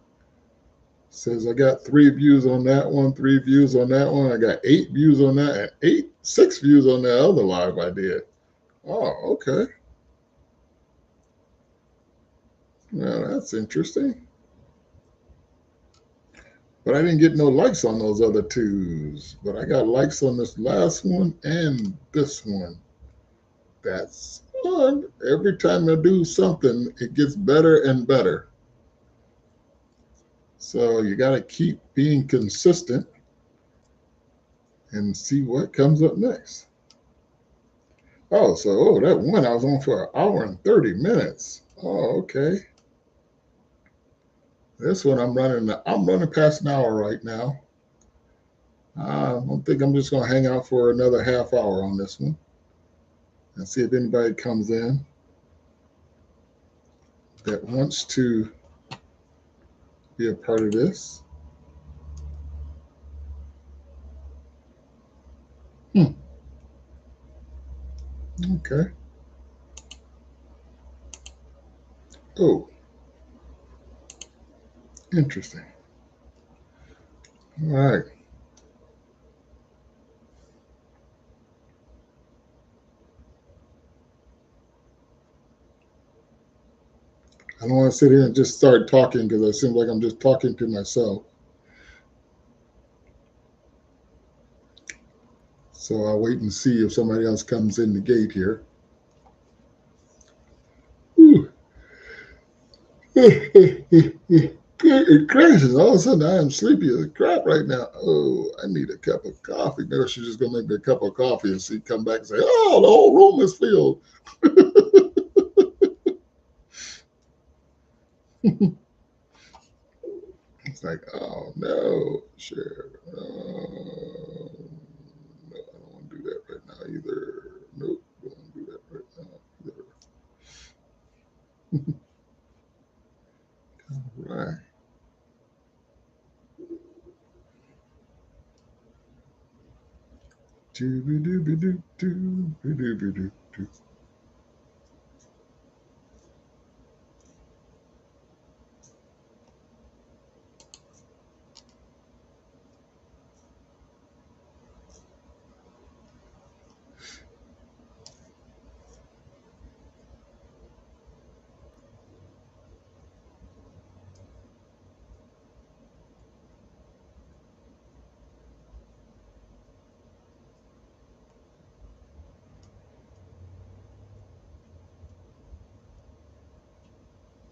Says I got 3 views on that one, 3 views on that one. I got 8 views on that, and 6 views on that other live I did. Oh, okay. Well, that's interesting. But I didn't get no likes on those other 2s. But I got likes on this last one and this one. That's fun. Every time I do something, it gets better and better. So you got to keep being consistent and see what comes up next. Oh, so that one I was on for an hour and 30 minutes. Oh, okay. This one I'm running past an hour right now. I don't think I'm just gonna hang out for another half hour on this one and see if anybody comes in that wants to be a part of this. Okay. Oh, interesting. All right. I don't want to sit here and just start talking because it seems like I'm just talking to myself. So I'll wait and see if somebody else comes in the gate here. It crashes. All of a sudden, I am sleepy as crap right now. Oh, I need a cup of coffee. Maybe she's just going to make me a cup of coffee and see, come back and say, oh, the whole room is filled. It's like, oh, no, sure. No, I don't want to do that right now either. Nope, don't want to do that right now either. All right. Do-be-do-be-do-do-be-do-be-do-do.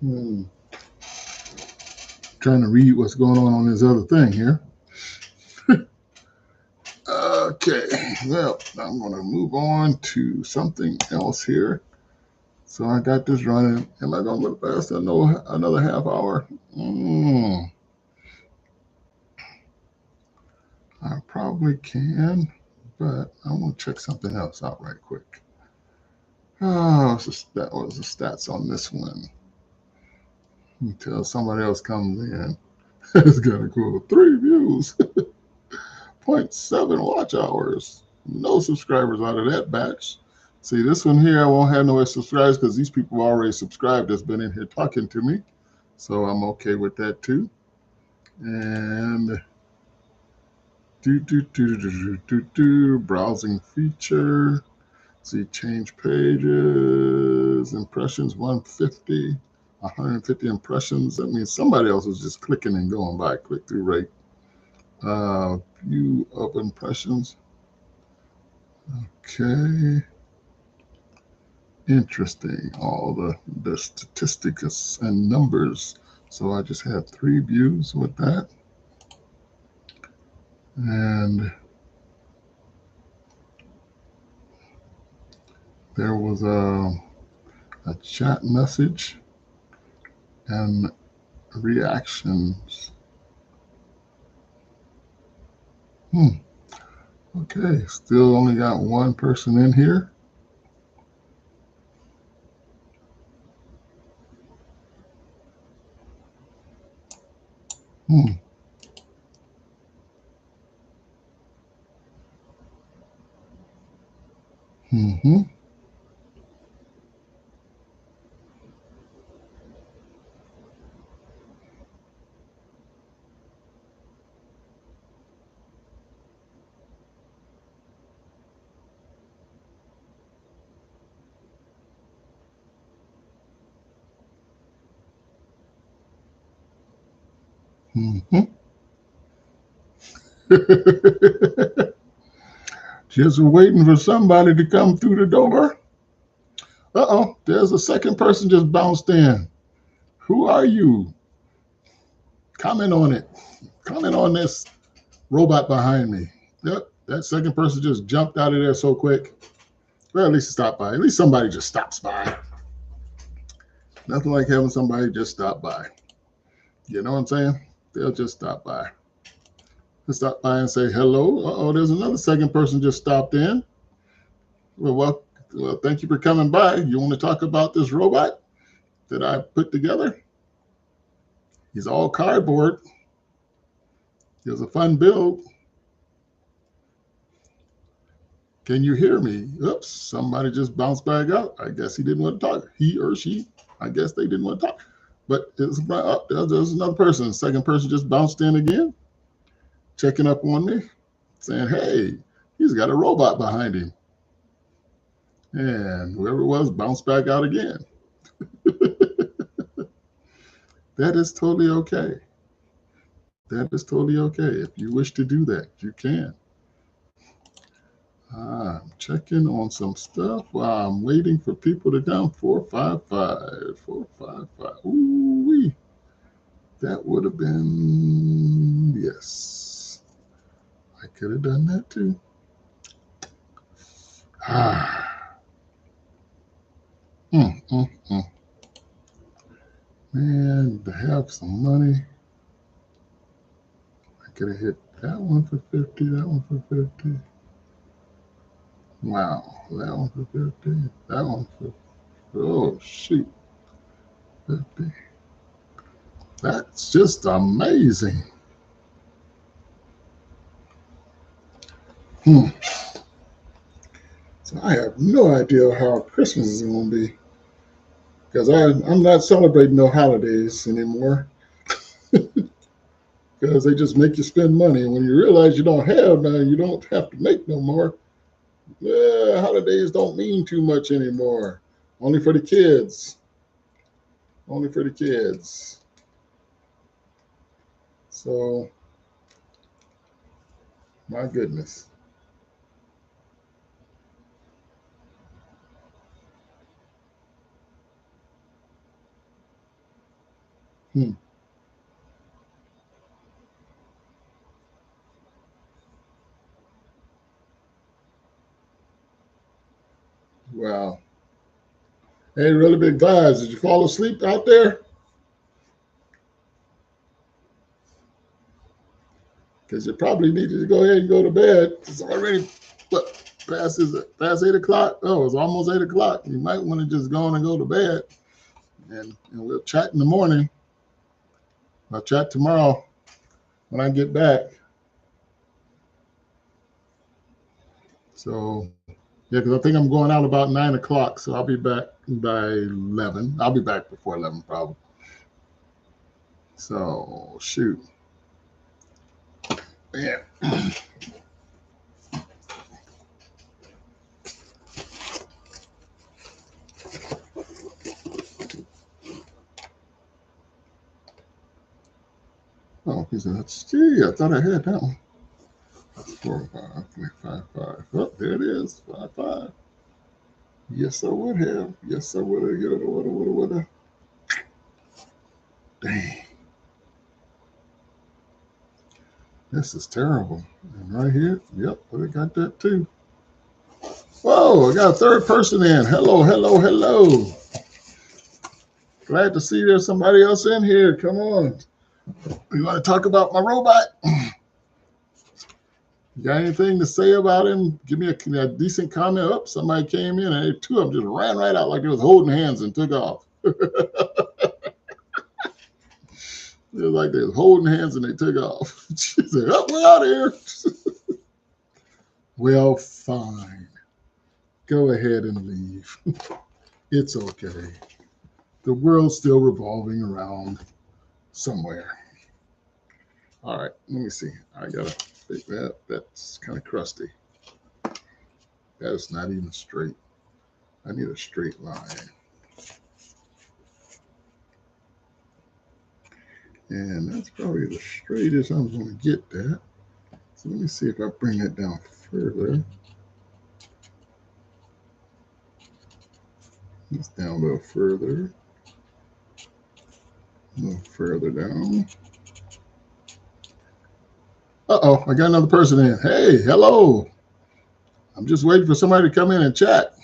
Hmm. Trying to read what's going on this other thing here. Okay, well, I'm going to move on to something else here. So I got this running. Am I going to last another half hour? I probably can, but I want to check something else out right quick. Oh, that was the stats on this one. Until somebody else comes in. It's kind of cool. 3 views, 0.7 watch hours. No subscribers out of that batch. See, this one here, I won't have no subscribers because these people already subscribed that's been in here talking to me. So I'm okay with that too. And browsing feature. See, change pages, impressions 150, 150 impressions. That means somebody else was just clicking and going by. Click through rate. View of impressions. Okay. Interesting. All the statistics and numbers. So I just had 3 views with that. And there was a chat message and reactions. Okay, still only got 1 person in here. Mm-hmm. Mm-hmm. Just waiting for somebody to come through the door. Uh-oh, there's a second person just bounced in. Who are you? Comment on it. Comment on this robot behind me. Yep, that second person just jumped out of there so quick. Well, at least it stopped by. At least somebody just stops by. Nothing like having somebody just stop by. You know what I'm saying? They'll just stop by. They'll stop by and say hello. Uh-oh, there's another second person just stopped in. Well, thank you for coming by. You want to talk about this robot that I put together? He's all cardboard. It was a fun build. Can you hear me? Oops, somebody just bounced back out. I guess he didn't want to talk. He or she, I guess they didn't want to talk. But it's up. There's another person. Second person just bounced in again, checking up on me, saying, hey, he's got a robot behind him. And whoever it was bounced back out again. That is totally okay. That is totally okay. If you wish to do that, you can. I'm checking on some stuff while I'm waiting for people to come. 455, 455. Ooh wee. That would have been, yes. I could have done that too. Mm. Man, to have some money. I could have hit that one for 50, that one for 50. Wow, that one for 50, that one for, oh shoot, 50. That's just amazing. So I have no idea how Christmas is going to be because I'm not celebrating no holidays anymore because they just make you spend money. And when you realize you don't have now, you don't have to make no more. Yeah, holidays don't mean too much anymore. Only for the kids. Only for the kids. So, my goodness. Hmm. Wow. Hey, really big guys, did you fall asleep out there? Because you probably needed to go ahead and go to bed. It's already what past 8 o'clock. Oh, it's almost 8 o'clock. You might want to just go on and go to bed, and we'll chat in the morning. I'll chat tomorrow when I get back. So yeah, because I think I'm going out about 9 o'clock, so I'll be back by 11. I'll be back before 11 probably. So shoot, yeah. Oh, he said, gee, I thought I had that one. 4, 5, 5, 5. Oh, there it is. 5, 5. Yes, I would have. Yes, I would have. Would have. Dang. This is terrible. And right here, yep, but I got that too. Whoa, I got a third person in. Hello, hello, hello. Glad to see there's somebody else in here. Come on. You want to talk about my robot? You got anything to say about him? Give me a decent comment. Up, somebody came in and two of them just ran right out like they was holding hands and took off. It was like they was holding hands and they took off. She said, oh, we're out of here. Well, fine. Go ahead and leave. It's okay. The world's still revolving around somewhere. All right, let me see. I gotta fix that. That's kind of crusty. That's not even straight. I need a straight line. And that's probably the straightest I'm going to get that. So let me see if I bring it down further. It's down a little further. A little further down. Uh-oh, I got another person in. Hey, hello. I'm just waiting for somebody to come in and chat.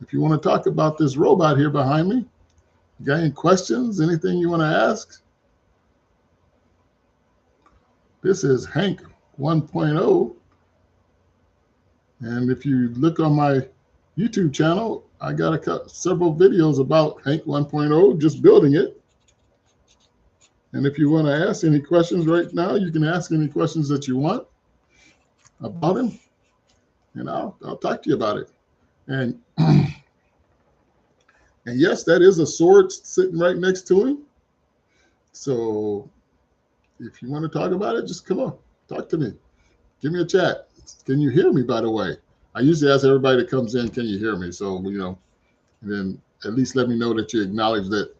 If you want to talk about this robot here behind me, you got any questions, anything you want to ask? This is Hank 1.0. And if you look on my YouTube channel, I got several videos about Hank 1.0, just building it. And if you want to ask any questions right now, you can ask any questions that you want about him, and I'll talk to you about it. And and yes, that is a sword sitting right next to him. So if you want to talk about it, just come on, talk to me. Give me a chat. Can you hear me, by the way? I usually ask everybody that comes in, can you hear me? So, and then at least let me know that you acknowledge that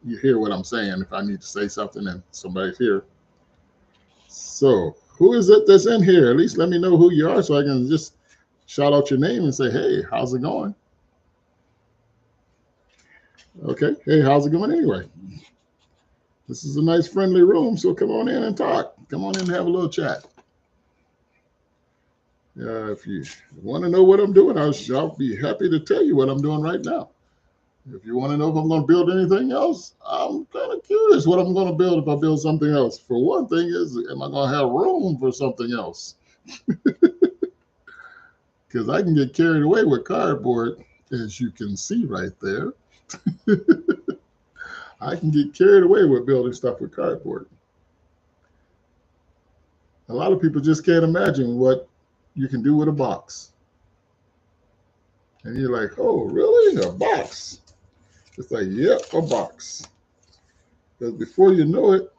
you hear what I'm saying if I need to say something and somebody's here. So who is it that's in here? At least let me know who you are so I can just shout out your name and say, hey, how's it going? Okay. Hey, how's it going anyway? This is a nice friendly room, so come on in and talk. Come on in and have a little chat. If you want to know what I'm doing, I'll be happy to tell you what I'm doing right now. If you want to know if I'm going to build anything else, I'm kind of curious what I'm going to build if I build something else. For one thing is, am I going to have room for something else? Because I can get carried away with cardboard, as you can see right there. I can get carried away with building stuff with cardboard. A lot of people just can't imagine what you can do with a box. And you're like, oh, really? A box? It's like, yep, a box. Because before you know it,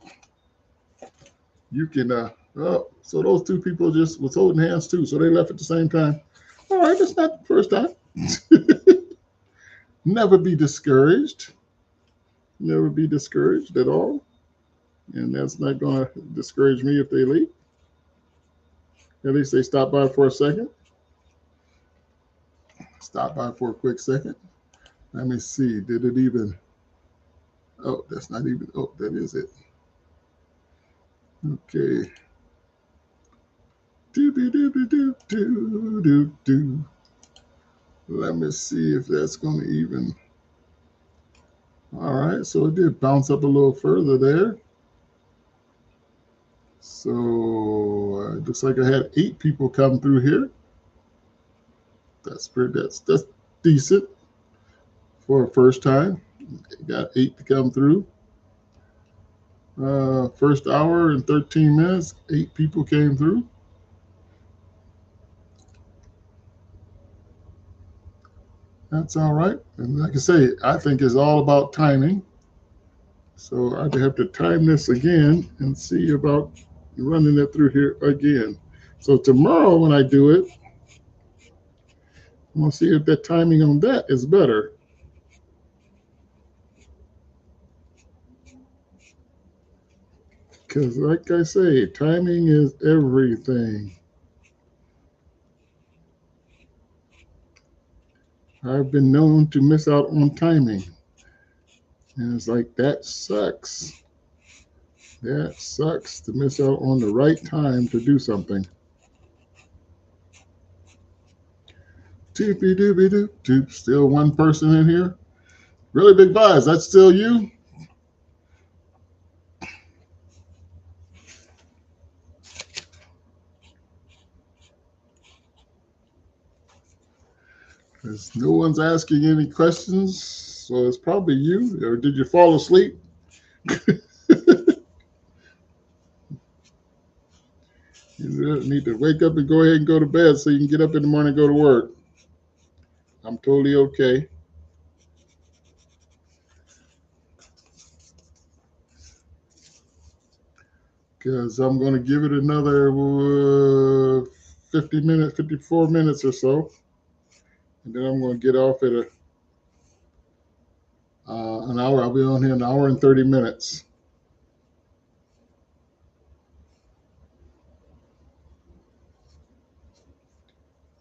you can, oh, so those two people just was holding hands too. So they left at the same time. All right, that's not the first time. Never be discouraged. Never be discouraged at all. And that's not going to discourage me if they leave. At least they stop by for a second. Stop by for a quick second. Let me see. Did it even? Oh, that's not even. Oh, that is it. Okay. Do. Let me see if that's going to even. All right. So it did bounce up a little further there. So it looks like I had 8 people come through here. That's pretty. That's decent for a first time. Got 8 to come through. First hour and 13 minutes, 8 people came through. That's all right. And like I say, I think it's all about timing. So I have to time this again and see about running it through here again. So tomorrow when I do it, I'm going to see if the timing on that is better. Because like I say, timing is everything. I've been known to miss out on timing. And it's like, that sucks. That sucks to miss out on the right time to do something. Doopy doopy doop doop. Still one person in here. Really big buzz. That's still you? Because no one's asking any questions, so it's probably you. Or did you fall asleep? You need to wake up and go ahead and go to bed so you can get up in the morning and go to work. I'm totally okay. Because I'm going to give it another 50 minutes, 54 minutes or so. And then I'm going to get off at an hour. I'll be on here an hour and 30 minutes.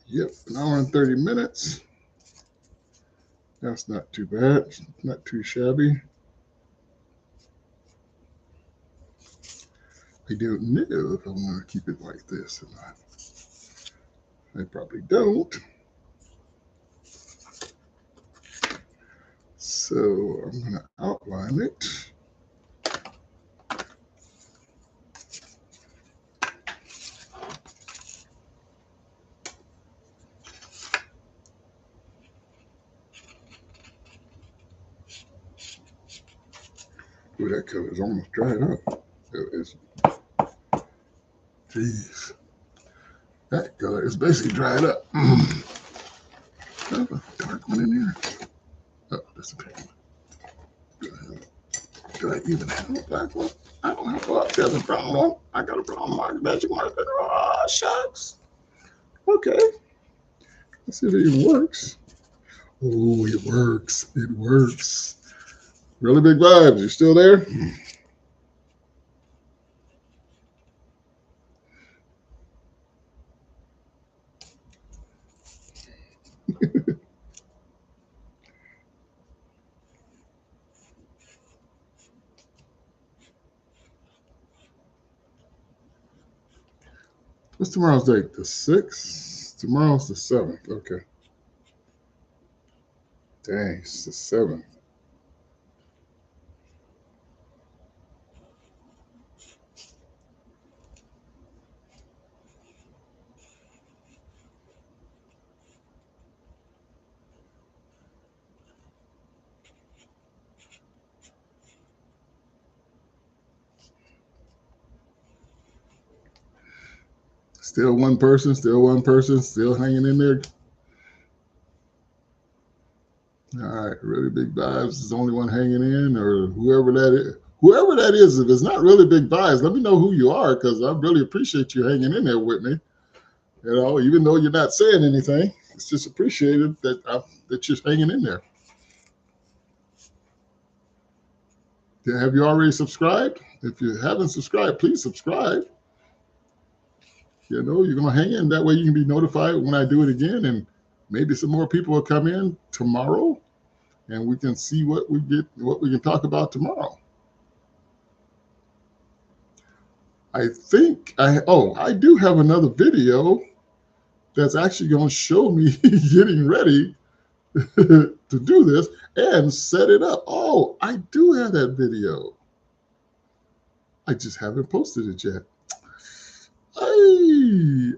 Yep, an hour and 30 minutes. That's not too bad. Not too shabby. I don't know if I want to keep it like this or not. I probably don't. So I'm going to outline it. Ooh, that color's almost dried up. It is. Jeez. That color is basically dried up. There's a dark one in here. Oh, that's a pink one. Do I even have a black one? I don't have a there's a brown one. I got a brown magic marker. Oh, shucks. Okay. Let's see if it even works. Oh, it works. It works. Really Big Vibes, you still there? What's tomorrow's date? The 6th? Tomorrow's the 7th. Okay. Dang, it's the 7th. Still one person, still hanging in there. All right, Really Big Vibes is the only one hanging in, or whoever that is. Whoever that is, if it's not Really Big Vibes, let me know who you are, because I really appreciate you hanging in there with me. You know, even though you're not saying anything, it's just appreciated that you're hanging in there. Have you already subscribed? If you haven't subscribed, please subscribe. You know, you're gonna hang in. That way you can be notified when I do it again, and maybe some more people will come in tomorrow, and we can see what we can talk about tomorrow. I think I do have another video that's actually going to show me getting ready to do this and set it up. Oh, I do have that video. I just haven't posted it yet.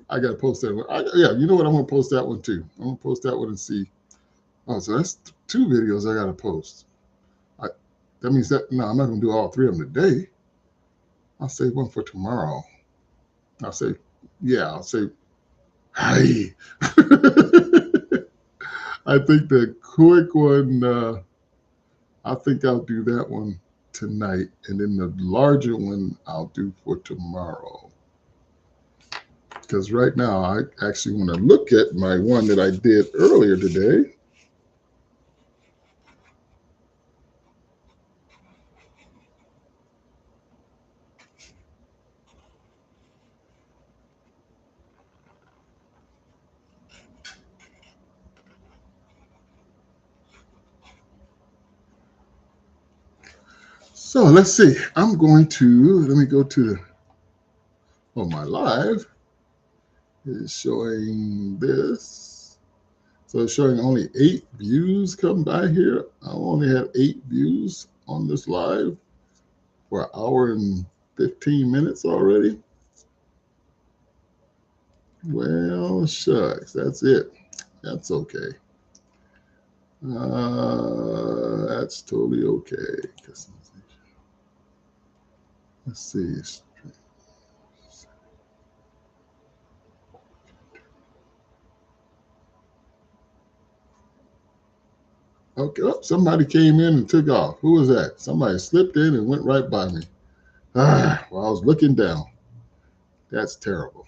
I got to post that one. Yeah, you know what? I'm going to post that one too. I'm going to post that one and see. Oh, so that's 2 videos I got to post. That means that, no, I'm not going to do all 3 of them today. I'll save one for tomorrow. I'll say, hi. I think the quick one, I think I'll do that one tonight. And then the larger one I'll do for tomorrow. Because right now I actually want to look at my one that I did earlier today. So let's see. I'm going to, let me go to my live is showing this. So it's showing only 8 views come by here. I only have 8 views on this live for an hour and 15 minutes already. Well, shucks, that's it. That's okay. That's totally okay. Let's see. Okay, somebody came in and took off. Who was that? Somebody slipped in and went right by me. While I was looking down. That's terrible.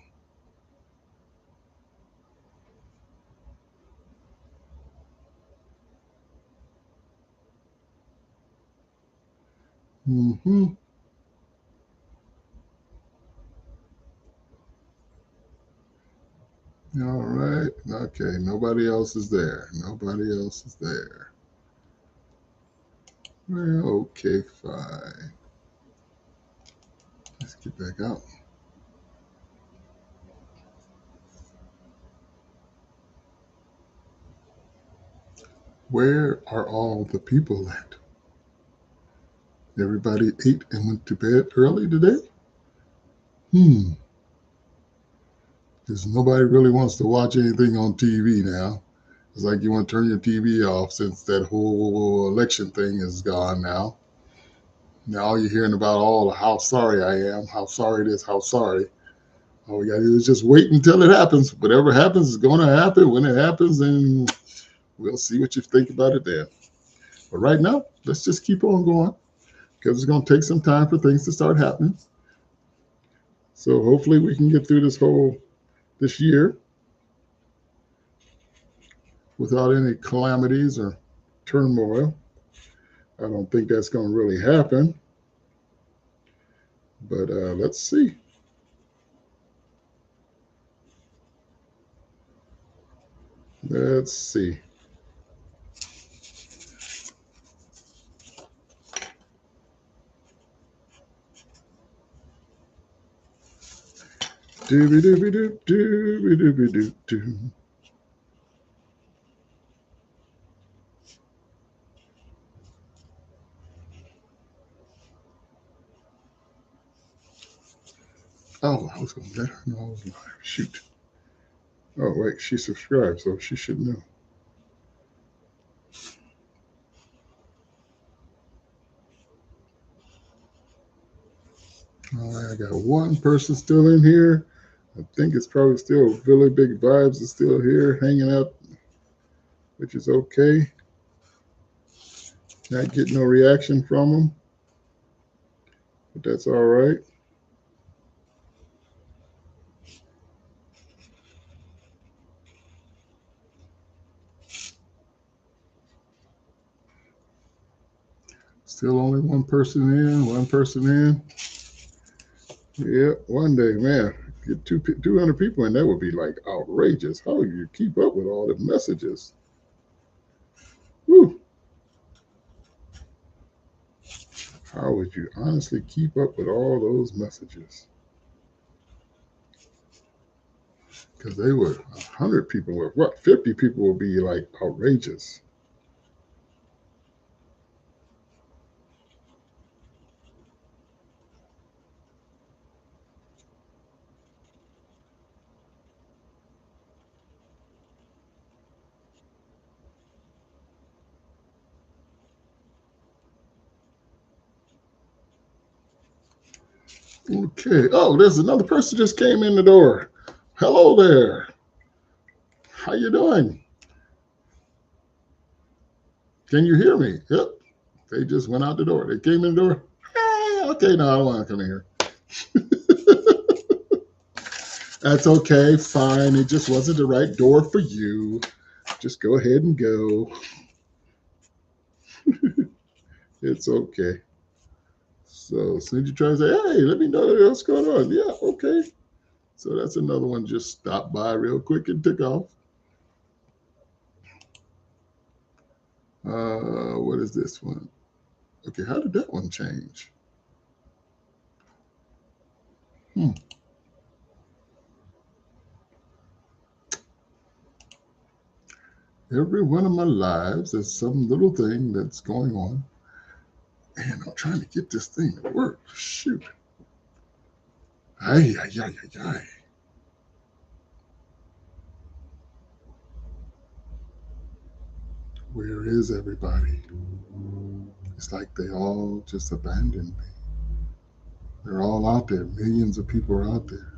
Mm-hmm. All right. Okay. Nobody else is there. Nobody else is there. Well, okay, fine. Let's get back out. Where are all the people at? Everybody ate and went to bed early today? Because nobody really wants to watch anything on TV now. It's like you want to turn your TV off since that whole election thing is gone now. Now you're hearing about how sorry I am, how sorry it is, how sorry. All we got to do is just wait until it happens. Whatever happens is going to happen when it happens, and we'll see what you think about it then. But right now, let's just keep on going because it's going to take some time for things to start happening. So hopefully we can get through this year without any calamities or turmoil. I don't think that's going to really happen, but let's see. Let's see. Dooby dooby doo dooby dooby doo doo. Oh, I was going to let her know I was live. Shoot. Oh, wait, she subscribed, so she should know. All right, I got one person still in here. I think it's probably still Really Big Vibes is still here hanging out, which is okay. Not getting no reaction from them, but that's all right. Still only one person in, one person in. Yeah, one day, man, get 200 people in, that would be like outrageous. How do you keep up with all the messages? Whew. How would you honestly keep up with all those messages? Because they were 100 people, were what, 50 people would be like outrageous. Okay. Oh, there's another person just came in the door. Hello there. How you doing? Can you hear me? Yep. They just went out the door. They came in the door. Hey, okay, no, I don't want to come in here. That's okay. Fine. It just wasn't the right door for you. Just go ahead and go. It's okay. So as soon as you try to say, hey, let me know what's going on. Yeah, okay. So that's another one just stopped by real quick and took off. What is this one? Okay, how did that one change? Hmm. Every one of my lives, there's some little thing that's going on. And I'm trying to get this thing to work. Shoot. Ay, ay, ay, ay, ay. Where is everybody? It's like they all just abandoned me. They're all out there. Millions of people are out there.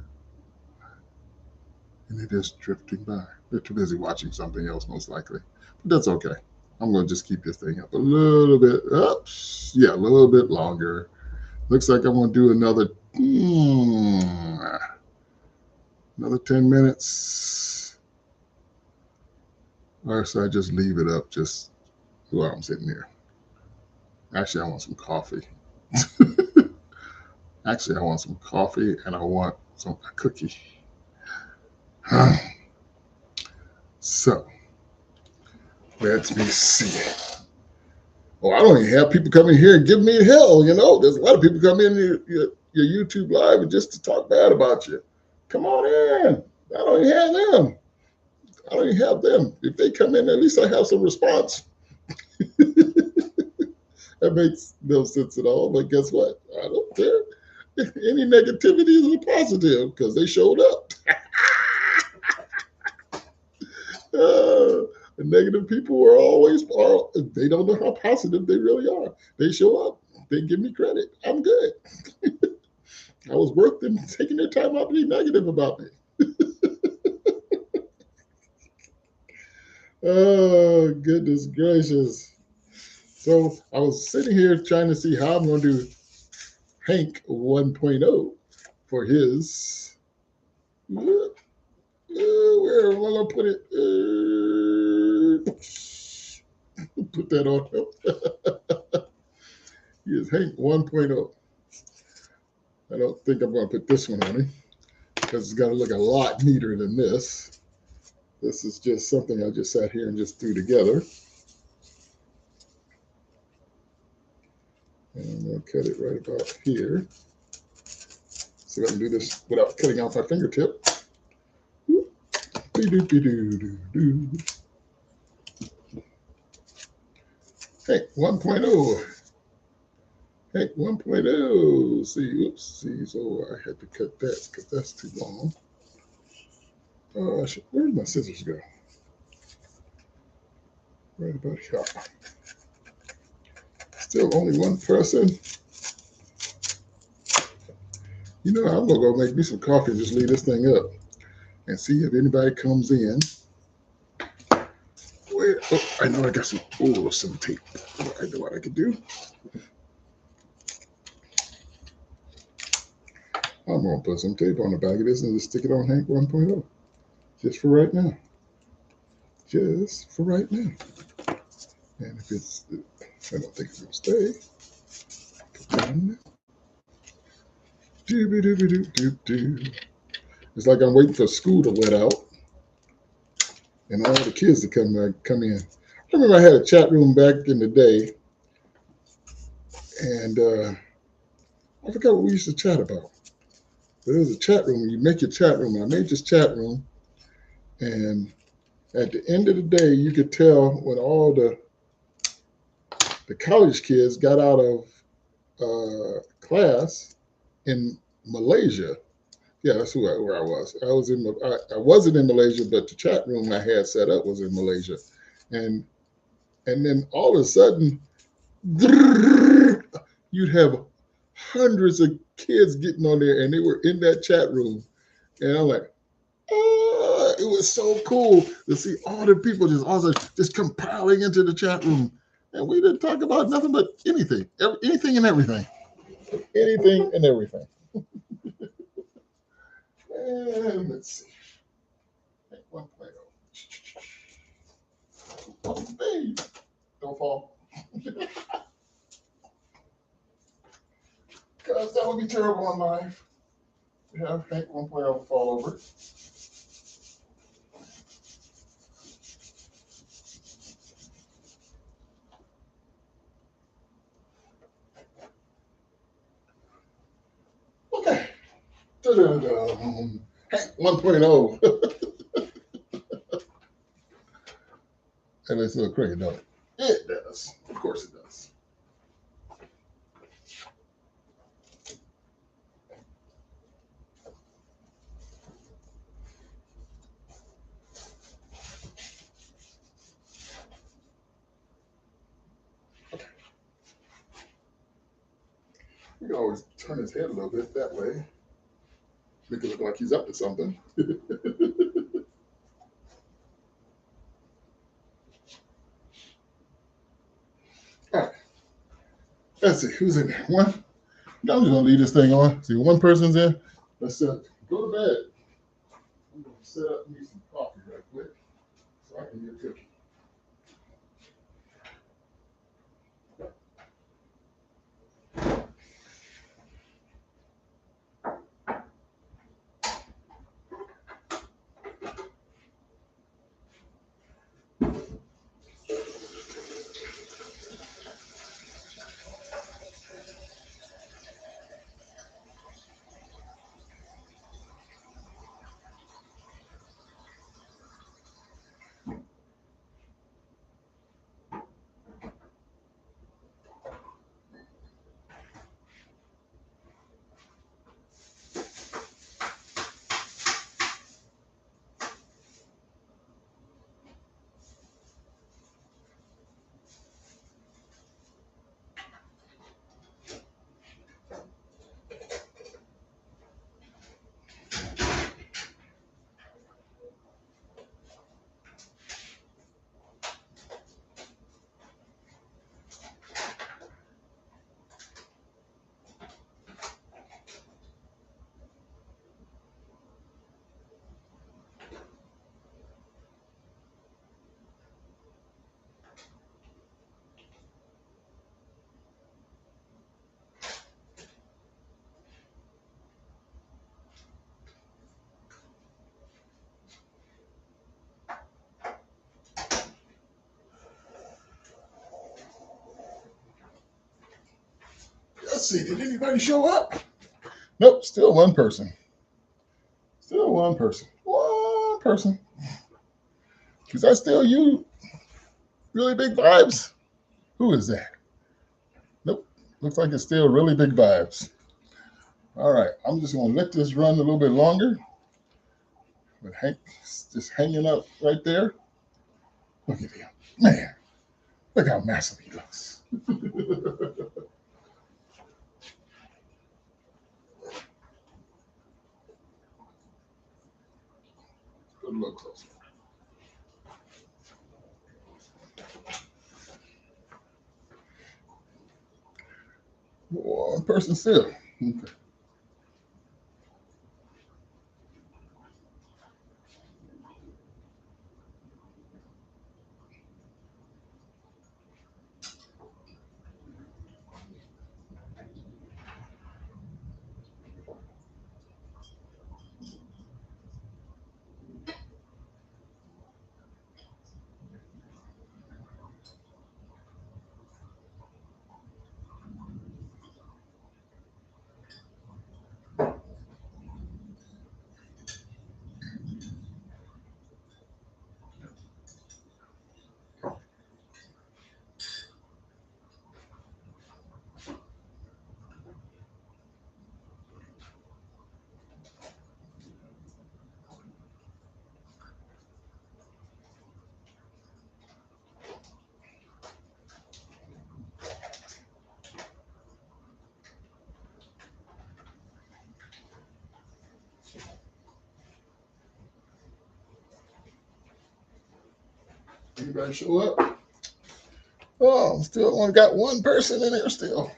And they're just drifting by. They're too busy watching something else, most likely. But that's okay. I'm going to just keep this thing up a little bit. Yeah, a little bit longer. Looks like I'm going to do another 10 minutes. Or so I just leave it up just while I'm sitting here. Actually, I want some coffee. Actually, I want some coffee and I want some a cookie. So, let me see. Oh, I don't even have people coming here and give me hell. You know, there's a lot of people come in your YouTube live and just to talk bad about you. Come on in. I don't even have them. I don't even have them. If they come in, at least I have some response. That makes no sense at all. But guess what? I don't care. Any negativity is a positive because they showed up. The negative people are always, they don't know how positive they really are. They show up. They give me credit. I'm good. I was worth them taking their time out to be negative about me. Oh, goodness gracious. So I was sitting here trying to see how I'm going to do Hank 1.0 for his. Where am I going to put it? Put that on him. Here's Hank 1.0. I don't think I'm going to put this one on him because it's got to look a lot neater than this. This is just something I just sat here and just threw together. And I'm going to cut it right about here. See if I can do this without cutting off my fingertip. Hey, 1.0. Hey, 1.0. See, oops, see, so I had to cut that because that's too long. Where did my scissors go? Right about here. Still only one person. You know, I'm gonna go make me some coffee and just leave this thing up and see if anybody comes in. Wait, oh, I know I got some tape. I know what I can do. I'm gonna put some tape on the back of this and just stick it on Hank 1.0. Just for right now. Just for right now. And if it's, I don't think it's gonna stay. Put that in there. It's like I'm waiting for school to let out and all the kids to come in. I remember I had a chat room back in the day, and I forgot what we used to chat about. But it was a chat room. You make your chat room. And I made this chat room, and at the end of the day, you could tell when all the college kids got out of class in Malaysia. Yeah, that's where I was. I wasn't in Malaysia, but the chat room I had set up was in Malaysia, and then all of a sudden, you'd have hundreds of kids getting on there, and they were in that chat room, and I'm like, oh, it was so cool to see all the people just compiling into the chat room, and we didn't talk about nothing but anything and everything, anything and everything. And let's see. One play. Oh, baby. Don't fall. Because that would be terrible on live. Yeah, Hank 1.0 will fall over. Okay. Hank 1.0. And it's a little crooked, don't it? It does. Of course it does. Okay. You can always turn his head a little bit that way. Make it look like he's up to something. All right. Let's see. Who's in there? One. I'm just going to leave this thing on. See, one person's in. Let's go to bed. I'm going to set up me some coffee right quick so I can get cooking. Let's see, did anybody show up? Nope, still one person. Still one person. One person. Is that still you? Really big vibes? Who is that? Nope. Looks like it's still really big vibes. All right, I'm just gonna let this run a little bit longer. But Hank just hanging up right there. Look at him. Man, look how massive he looks. Good look closer. One person still. Okay. Anybody show up? Oh, still only got one person in there still.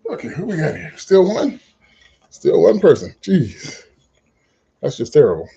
Okay, who we got here? Still one? Still one person. Jeez. That's just terrible.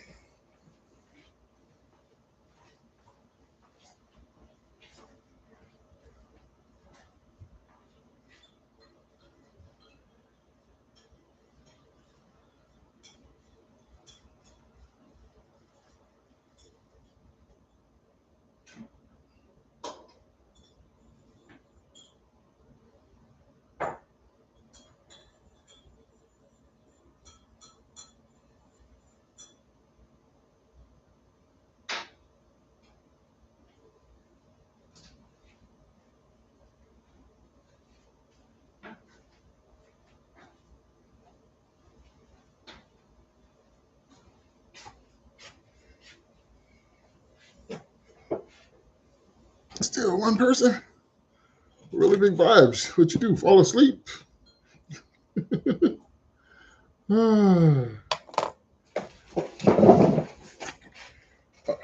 Still one person? Really big vibes. What you do? Fall asleep? Oh,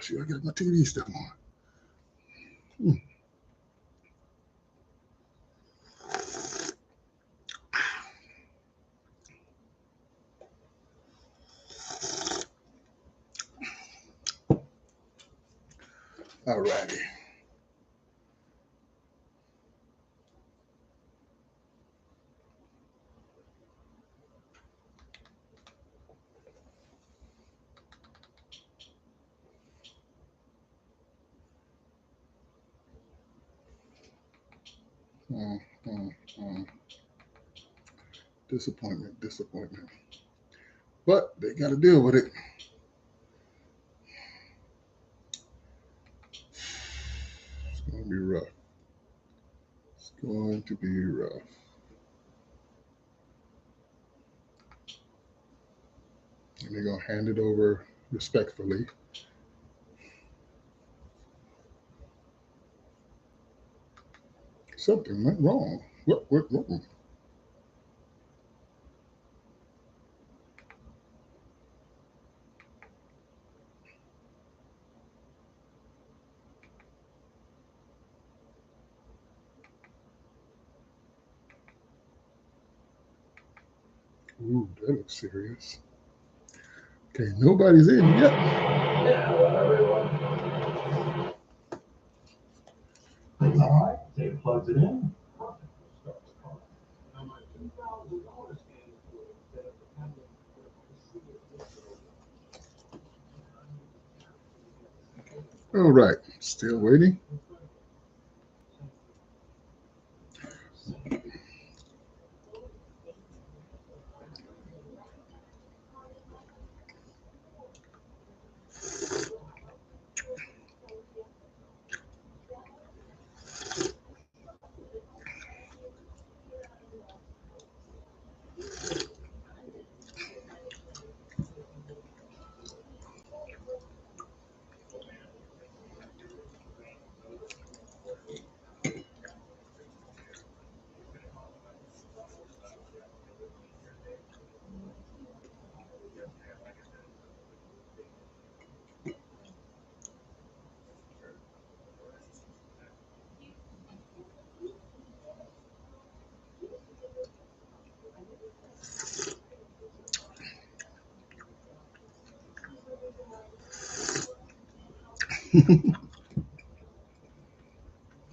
shoot, I got my TV stuff on. Hmm. All righty. Mm, mm, mm. Disappointment, disappointment. But they got to deal with it. It's going to be rough. It's going to be rough. And they're going to hand it over respectfully Something went wrong. What went wrong? Ooh, that looks serious. Okay, nobody's in yet. All right, Dave plugs it in. All right, still waiting.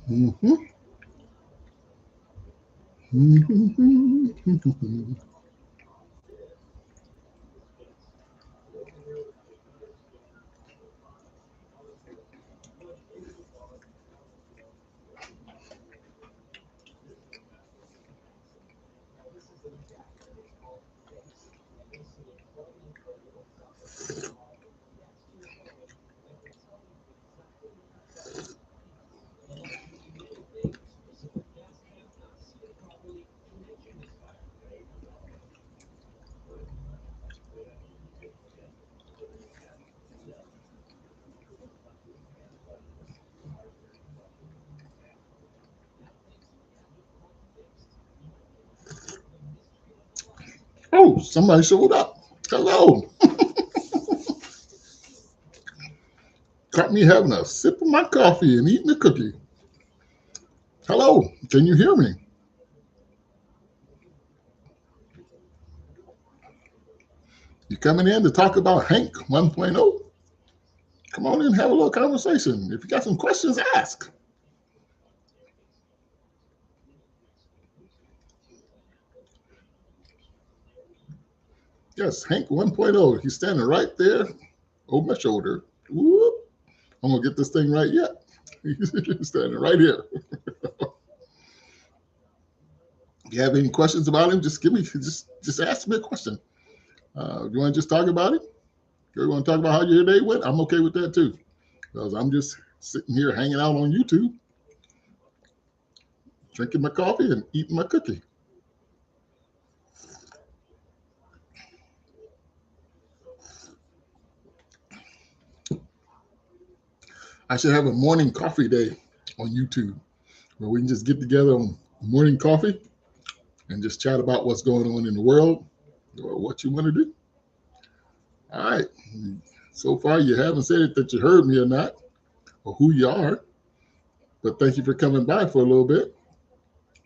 Mm-hmm. Mm-hmm. Oh, somebody showed up. Hello. Caught me having a sip of my coffee and eating a cookie. Hello. Can you hear me? You coming in to talk about Hank 1.0? Come on in and have a little conversation. If you got some questions, ask. Yes, Hank 1.0. He's standing right there over my shoulder. Whoop. I'm going to get this thing right yet. He's standing right here. If you have any questions about him, just ask me a question. You want to just talk about it? You want to talk about how your day went? I'm okay with that too, because I'm just sitting here hanging out on YouTube, drinking my coffee and eating my cookie. I should have a morning coffee day on YouTube where we can just get together on morning coffee and just chat about what's going on in the world or what you want to do. All right. So far, you haven't said that you heard me or not, or who you are, but thank you for coming by for a little bit.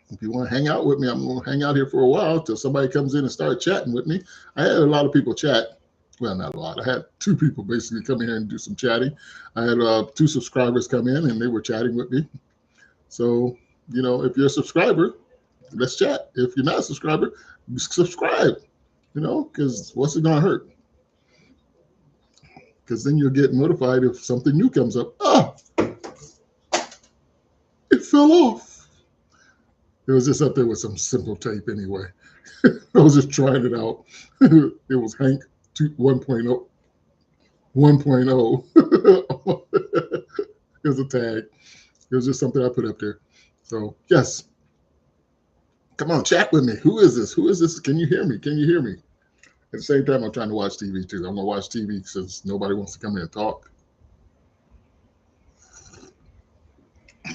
If you want to hang out with me, I'm going to hang out here for a while till somebody comes in and start chatting with me. I had a lot of people chat. Well, not a lot. I had two people basically come here and do some chatting. I had two subscribers come in and they were chatting with me. So, if you're a subscriber, let's chat. If you're not a subscriber, subscribe, because what's it going to hurt? Because then you'll get notified if something new comes up. Ah, it fell off. It was just up there with some simple tape anyway. I was just trying it out. It was Hank 1.0. 1.0. It was a tag. It was just something I put up there. So, yes. Come on, chat with me. Who is this? Who is this? Can you hear me? Can you hear me? At the same time, I'm trying to watch TV too. I'm going to watch TV since nobody wants to come in and talk.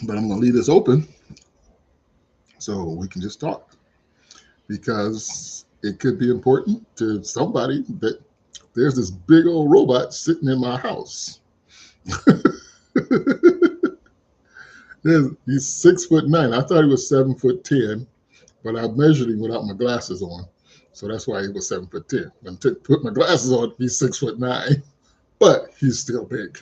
But I'm going to leave this open So we can just talk because it could be important to somebody that there's this big old robot sitting in my house. He's 6'9". I thought he was 7'10", but I measured him without my glasses on. So that's why he was 7'10". When I put my glasses on, he's 6'9", but he's still big.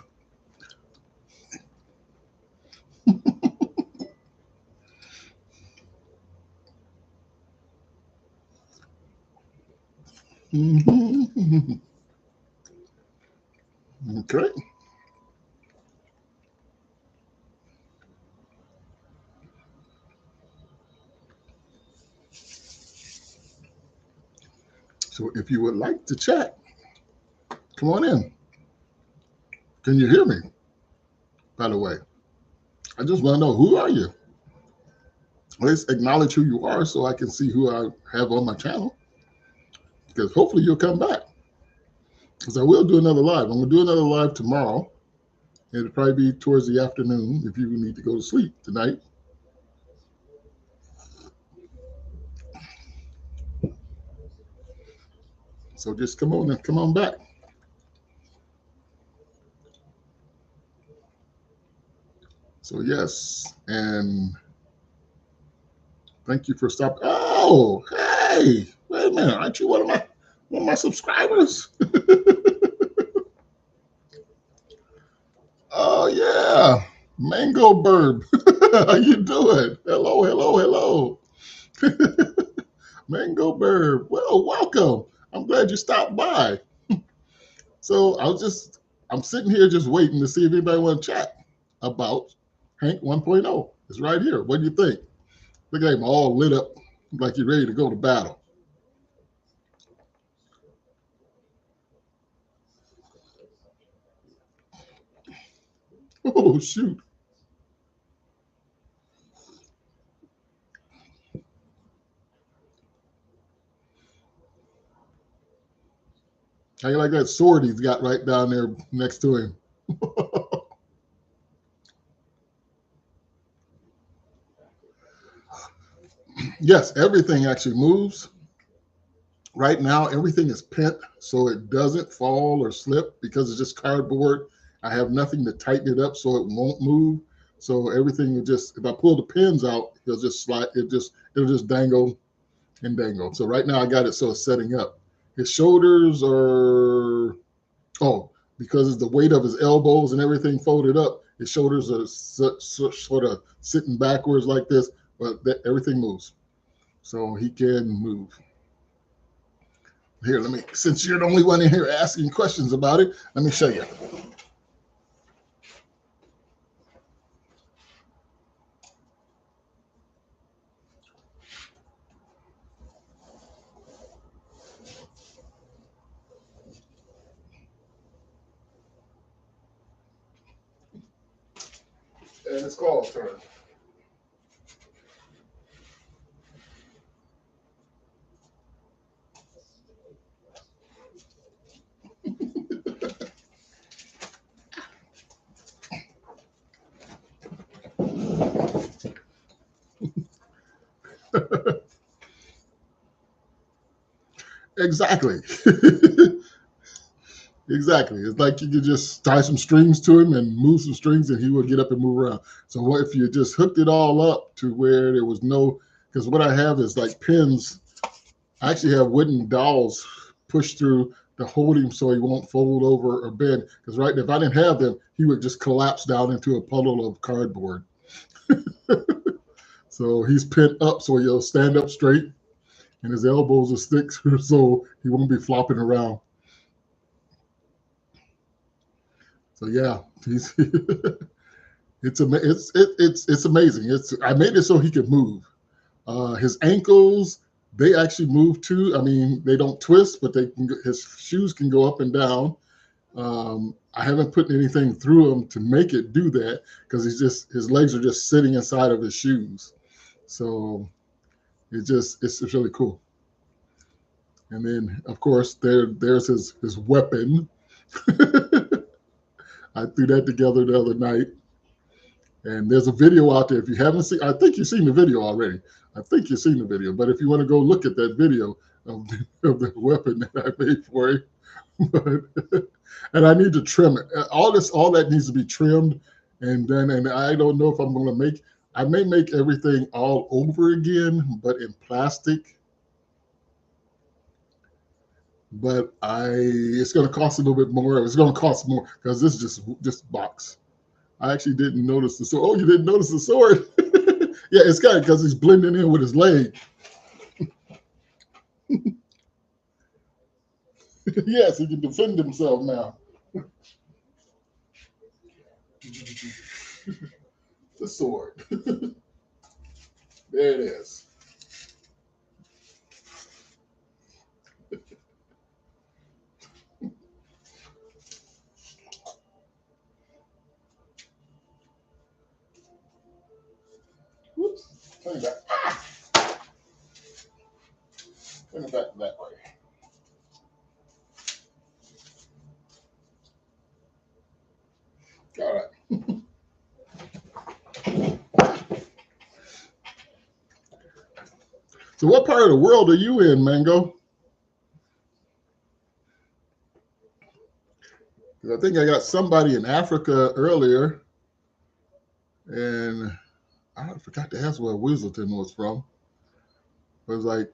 Mhm. Okay. So if you would like to chat, come on in. Can you hear me? By the way, I just want to know, who are you? Let's acknowledge who you are so I can see who I have on my channel. Because hopefully you'll come back. Because I will do another live. I'm going to do another live tomorrow. It'll probably be towards the afternoon if you need to go to sleep tonight. So just come on and come on back. So yes, and thank you for stopping. Oh, hey, wait a minute. Aren't you one of my subscribers? Oh yeah. Mango Burb. How you doing? Hello, hello, hello. Mango Burb. Well, welcome. I'm glad you stopped by. So I'm sitting here just waiting to see if anybody want to chat about Hank 1.0. It's right here. What do you think? Look at him all lit up like you're ready to go to battle. Oh, shoot. How you like that sword he's got right down there next to him? Yes, everything actually moves. Right now, everything is pent so it doesn't fall or slip because it's just cardboard. I have nothing to tighten it up so it won't move. So everything will just, if I pull the pins out, it'll just slide. It'll just dangle and dangle. So right now I got it so it's setting up. His shoulders are, oh, because it's the weight of his elbows and everything folded up, his shoulders are sort of sitting backwards like this, but everything moves. So he can move. Here, since you're the only one in here asking questions about it, let me show you. And it's Carl's turn. Exactly. Exactly. It's like you could just tie some strings to him and move some strings and he would get up and move around. So what if you just hooked it all up to where there was no, because what I have is like pins. I actually have wooden dowels pushed through to hold him so he won't fold over or bend. Because right, if I didn't have them, he would just collapse down into a puddle of cardboard. So he's pinned up so he'll stand up straight and his elbows will stick so he won't be flopping around. So yeah, he's it's amazing. I made it so he could move. His ankles, they actually move too. I mean, they don't twist, but his shoes can go up and down. I haven't put anything through him to make it do that because his legs are just sitting inside of his shoes. So it's really cool. And then of course there's his weapon. I threw that together the other night. And there's a video out there. If you haven't seen, I think you've seen the video already. I think you've seen the video. But if you want to go look at that video of the weapon that I made for him, and I need to trim it. All that needs to be trimmed. And I don't know if I'm going to I may make everything all over again, but in plastic. But it's going to cost a little bit more. It's going to cost more because this is just box. I actually didn't notice the sword. Oh, you didn't notice the sword? Yeah, it's kind of because he's blending in with his leg. Yes, he can defend himself now. The sword. There it is. Whoops. Turn it back. Turn it back that way. All right. So what part of the world are you in, Mango? I think I got somebody in Africa earlier, and I forgot to ask where Weaselton was from. It was like,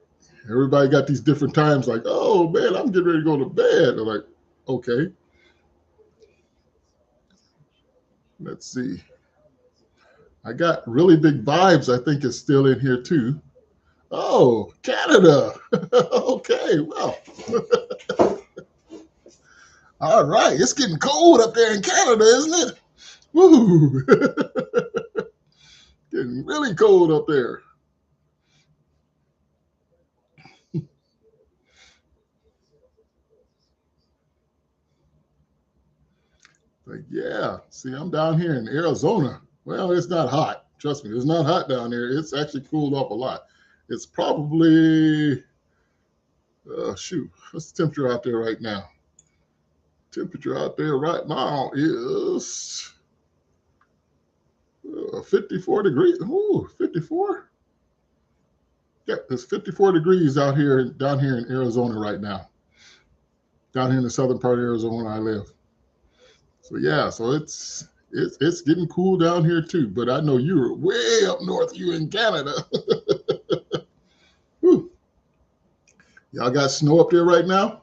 everybody got these different times, like, oh man, I'm getting ready to go to bed. I'm like, okay. Let's see. I got really big vibes, I think is still in here too. Oh, Canada. Okay, well. All right, it's getting cold up there in Canada, isn't it? Woo! Getting really cold up there. Like, yeah, see, I'm down here in Arizona. Well, it's not hot. Trust me, it's not hot down here. It's actually cooled off a lot. It's probably, shoot, what's the temperature out there right now? Temperature out there right now is 54 degrees. Ooh, 54? Yeah, it's 54 degrees down here in Arizona right now. Down here in the southern part of Arizona I live. So yeah, so it's getting cool down here too. But I know you're way up north. You in Canada. Y'all got snow up there right now?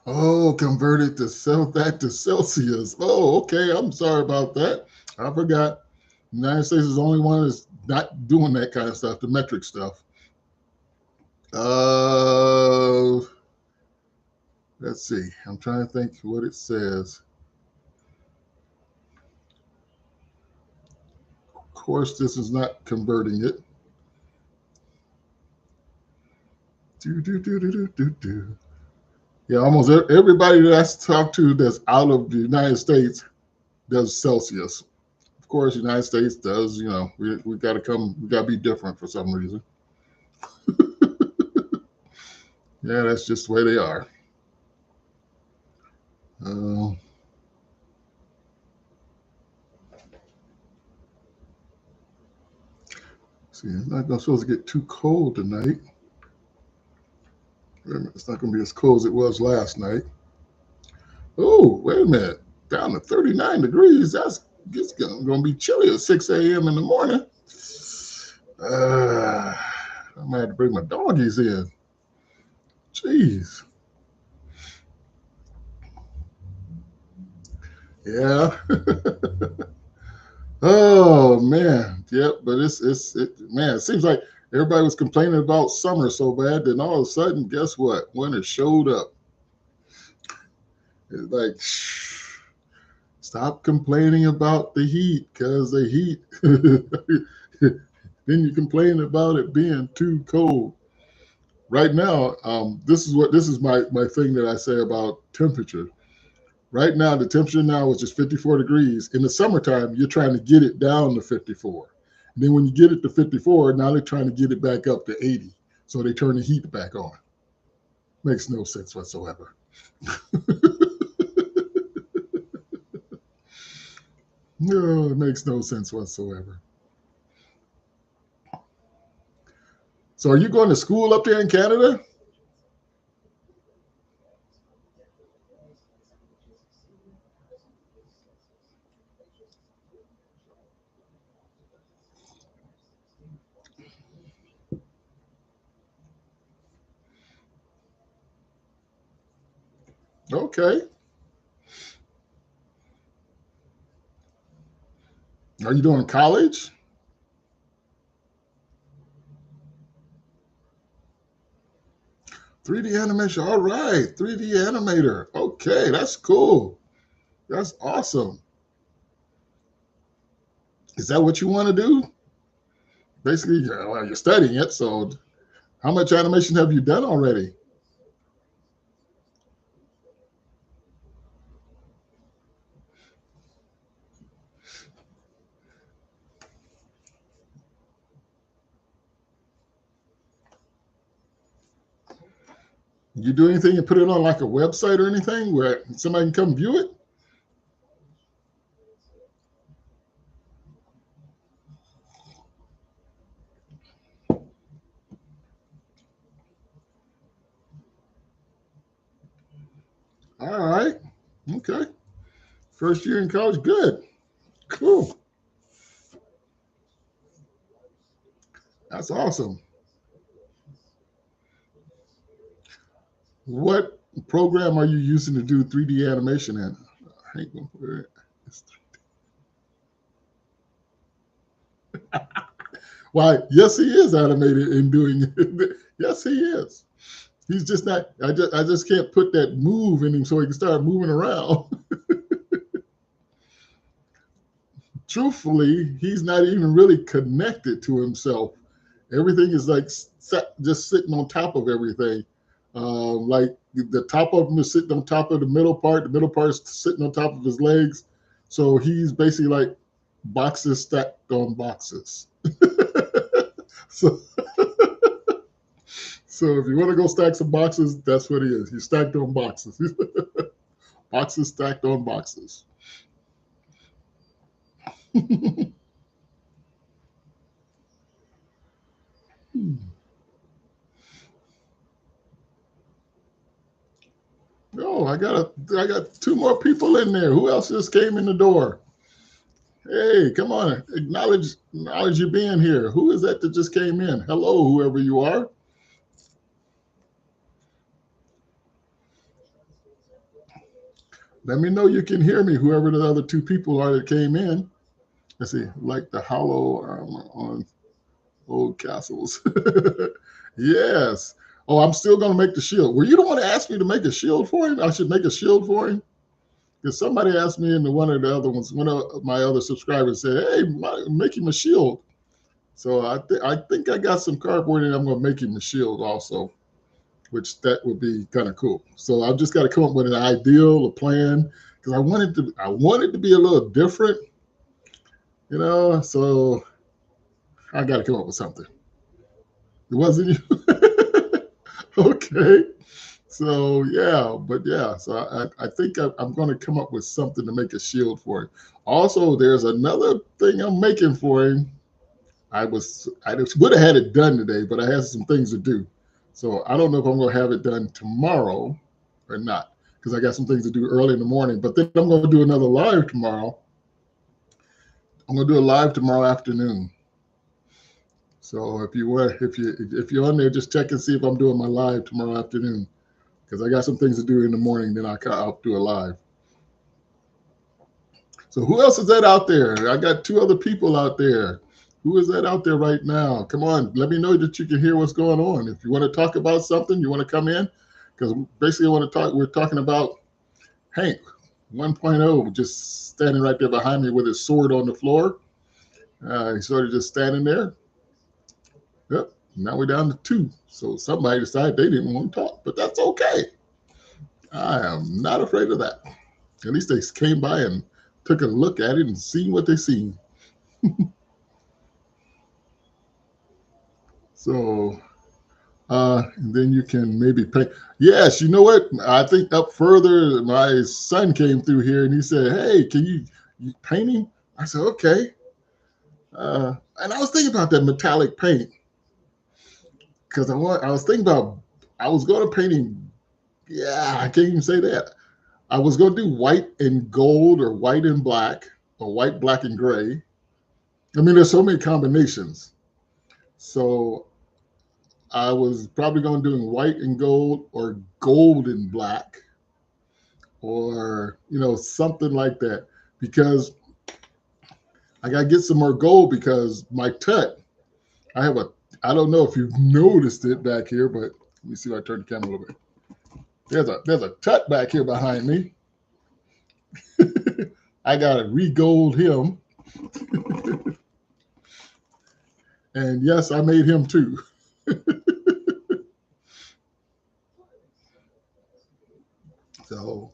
Oh, converted to Celsius. Oh, okay. I'm sorry about that. I forgot. The United States is the only one that's not doing that kind of stuff, the metric stuff. Let's see. I'm trying to think what it says. Of course, this is not converting it. Yeah, almost everybody that I talk to that's out of the United States does Celsius. Of course, the United States does. You know, we got to be different for some reason. Yeah, that's just the way they are. See, it's not supposed to get too cold tonight. It's not going to be as cold as it was last night. Oh, wait a minute. Down to 39 degrees. It's going to be chilly at 6 a.m. in the morning. I might have to bring my doggies in. Jeez. Yeah. Oh man. Yep. But it seems like everybody was complaining about summer so bad, then all of a sudden, guess what? Winter showed up. It's like, stop complaining about the heat, because the heat, then you complain about it being too cold. Right now, this is my thing that I say about temperature. Right now, the temperature now is just 54 degrees. In the summertime, you're trying to get it down to 54. Then when you get it to 54, now they're trying to get it back up to 80. So they turn the heat back on. Makes no sense whatsoever. No, it makes no sense whatsoever. So are you going to school up there in Canada? Okay. Are you doing college? '3D animation. All right. 3D animator. Okay. That's cool. That's awesome. Is that what you want to do? Basically, well, you're studying it. So how much animation have you done already? You do anything and put it on like a website or anything where somebody can come view it? All right. Okay. First year in college. Good. Cool. That's awesome. What program are you using to do 3D animation in? Why? Yes, he is animated in doing it. Yes, he is. He's just not. I just can't put that move in him so he can start moving around. Truthfully, he's not even really connected to himself. Everything is like just sitting on top of everything. Like the top of him is sitting on top of the middle part. The middle part is sitting on top of his legs. So he's basically like boxes stacked on boxes. so, so if you want to go stack some boxes, that's what he is. He's stacked on boxes. Boxes stacked on boxes. Oh, I got two more people in there. Who else just came in the door? Hey, come on, acknowledge you being here. Who is that just came in? Hello, whoever you are. Let me know you can hear me. Whoever the other two people are that came in. Let's see, like the hollow on old castles. Yes. Oh, I'm still gonna make the shield. Were you the one that asked me to make a shield for him? I should make a shield for him. Because somebody asked me in one of the other ones, one of my other subscribers said, "Hey, make him a shield." So I think I got some cardboard and I'm going to make him a shield also, which that would be kind of cool. So I've just got to come up with an ideal, a plan, because I wanted to be a little different, So I got to come up with something. It wasn't you. Okay. So yeah, but yeah, so I think I'm going to come up with something to make a shield for him. Also, there's another thing I'm making for him. I would have had it done today, but I had some things to do. So I don't know if I'm going to have it done tomorrow or not, because I got some things to do early in the morning. But then I'm going to do another live tomorrow. I'm going to do a live tomorrow afternoon. So if you're on there, just check and see if I'm doing my live tomorrow afternoon, because I got some things to do in the morning. Then I'll do a live. So who else is that out there? I got two other people out there. Who is that out there right now? Come on, let me know that you can hear what's going on. If you want to talk about something, you want to come in, because basically we're talking about Hank 1.0, just standing right there behind me with his sword on the floor. He's sort of just standing there. Yep, now we're down to two. So somebody decided they didn't want to talk, but that's okay. I am not afraid of that. At least they came by and took a look at it and seen what they seen. So, and then you can maybe paint. Yes, you know what? I think up further, my son came through here and he said, "Hey, can you painting?" I said, "Okay." And I was thinking about that metallic paint because I was thinking about I was going to painting. Yeah, I can't even say that. I was going to do white and gold or white and black or white, black and gray. I mean, there's so many combinations. So I was probably going to do white and gold or gold and black or, something like that because I got to get some more gold because my tut, I have a, I don't know if you've noticed it back here, but let me see if I turn the camera a little bit. There's a tut back here behind me. I got to re-gold him. And yes, I made him too. So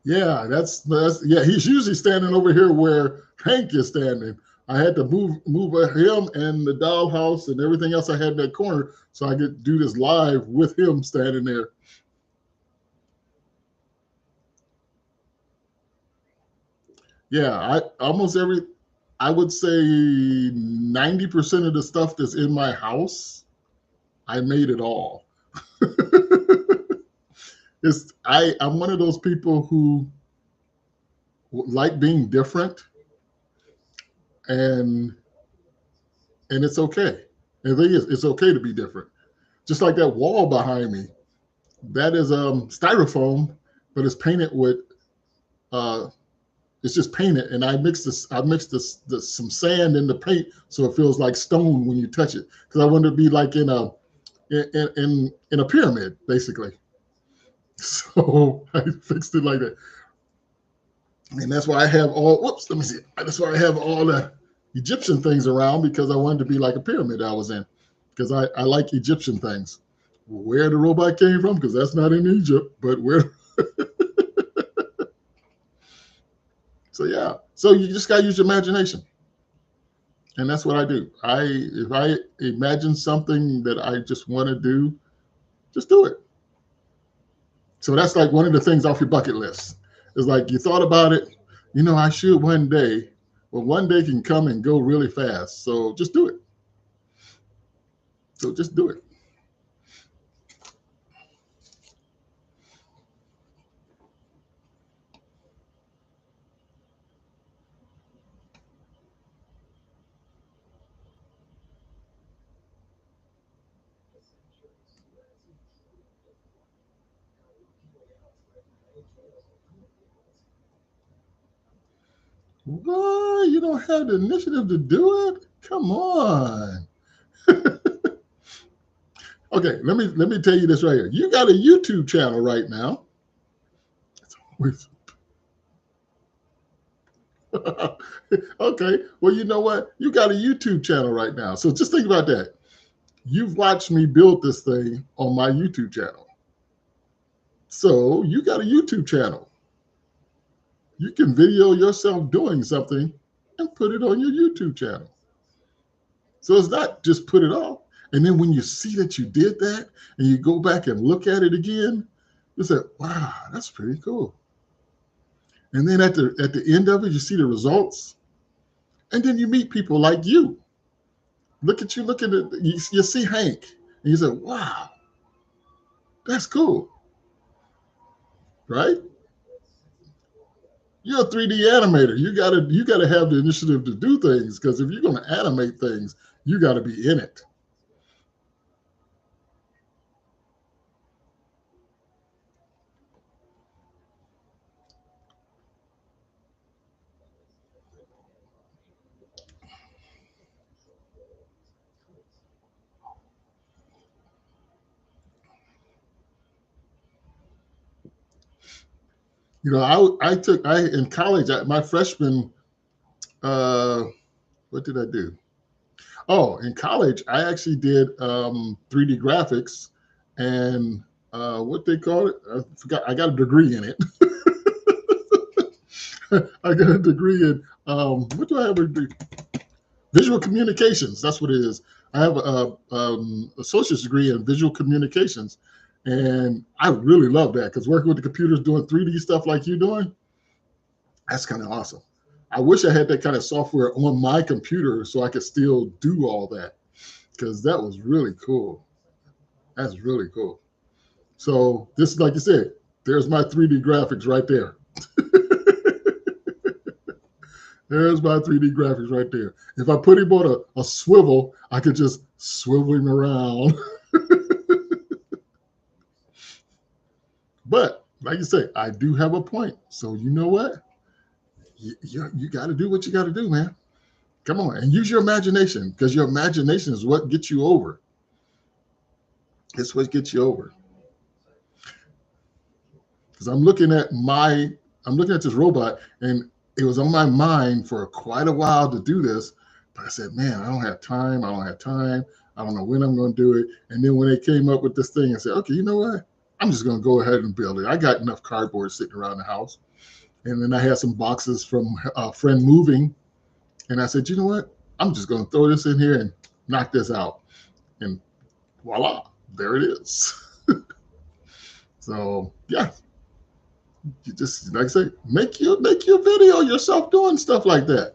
yeah, that's yeah. He's usually standing over here where Hank is standing. I had to move him and the dollhouse and everything else I had in that corner so I could do this live with him standing there. Yeah, I would say 90% of the stuff that's in my house, I made it all. I'm one of those people who like being different and it's okay. And the thing is, it's okay to be different. Just like that wall behind me, that is styrofoam, but it's painted with uh, it's just painted, and I mixed this some sand in the paint so it feels like stone when you touch it because I wanted to be like in a pyramid basically. So I fixed it like that, and that's why I have all. Whoops, let me see. That's why I have all the Egyptian things around because I wanted to be like a pyramid I was in because I like Egyptian things. Where the robot came from, because that's not in Egypt, but where. So yeah, so you just gotta use your imagination, and that's what I do. If I imagine something that I just want to do, just do it. So that's like one of the things off your bucket list. It's like you thought about it, I should one day. Well, one day can come and go really fast. So just do it. So just do it. Why you don't have the initiative to do it? Come on. Okay, let me tell you this right here. You got a YouTube channel right now. With okay, well, you know what? You got a YouTube channel right now. So just think about that. You've watched me build this thing on my YouTube channel. So you got a YouTube channel. You can video yourself doing something and put it on your YouTube channel. So it's not just put it off. And then when you see that you did that and you go back and look at it again, you say, wow, that's pretty cool. And then at the end of it, you see the results. And then you meet people like you. Look at you, look at it, you see Hank, and you say, wow, that's cool, right? You're a 3D animator. You gotta have the initiative to do things because if you're gonna animate things, you gotta be in it. I in college, my freshman, uh, what did I do? Oh, in college, I actually did 3D graphics and what they call it. I forgot. I got a degree in it. I got a degree in what do I have a degree? Visual communications. That's what it is. I have a associate's degree in visual communications, and I really love that because working with the computers, doing 3D stuff like you're doing, that's kind of awesome. I wish I had that kind of software on my computer so I could still do all that because that was really cool. That's really cool. So this, like you said, there's my 3D graphics right there. There's my 3D graphics right there. If I put him on a swivel, I could just swivel him around. But like you say, I do have a point. So you know what? You got to do what you got to do, man. Come on and use your imagination because your imagination is what gets you over. It's what gets you over. Because I'm looking at this robot, and it was on my mind for quite a while to do this, but I said, man, I don't have time. I don't have time. I don't know when I'm going to do it. And then when they came up with this thing, I said, okay, you know what? I'm just going to go ahead and build it. I got enough cardboard sitting around the house, and then I had some boxes from a friend moving, and I said, you know what? I'm just going to throw this in here and knock this out, and voila, there it is. So yeah, you just like I say, make your video yourself doing stuff like that,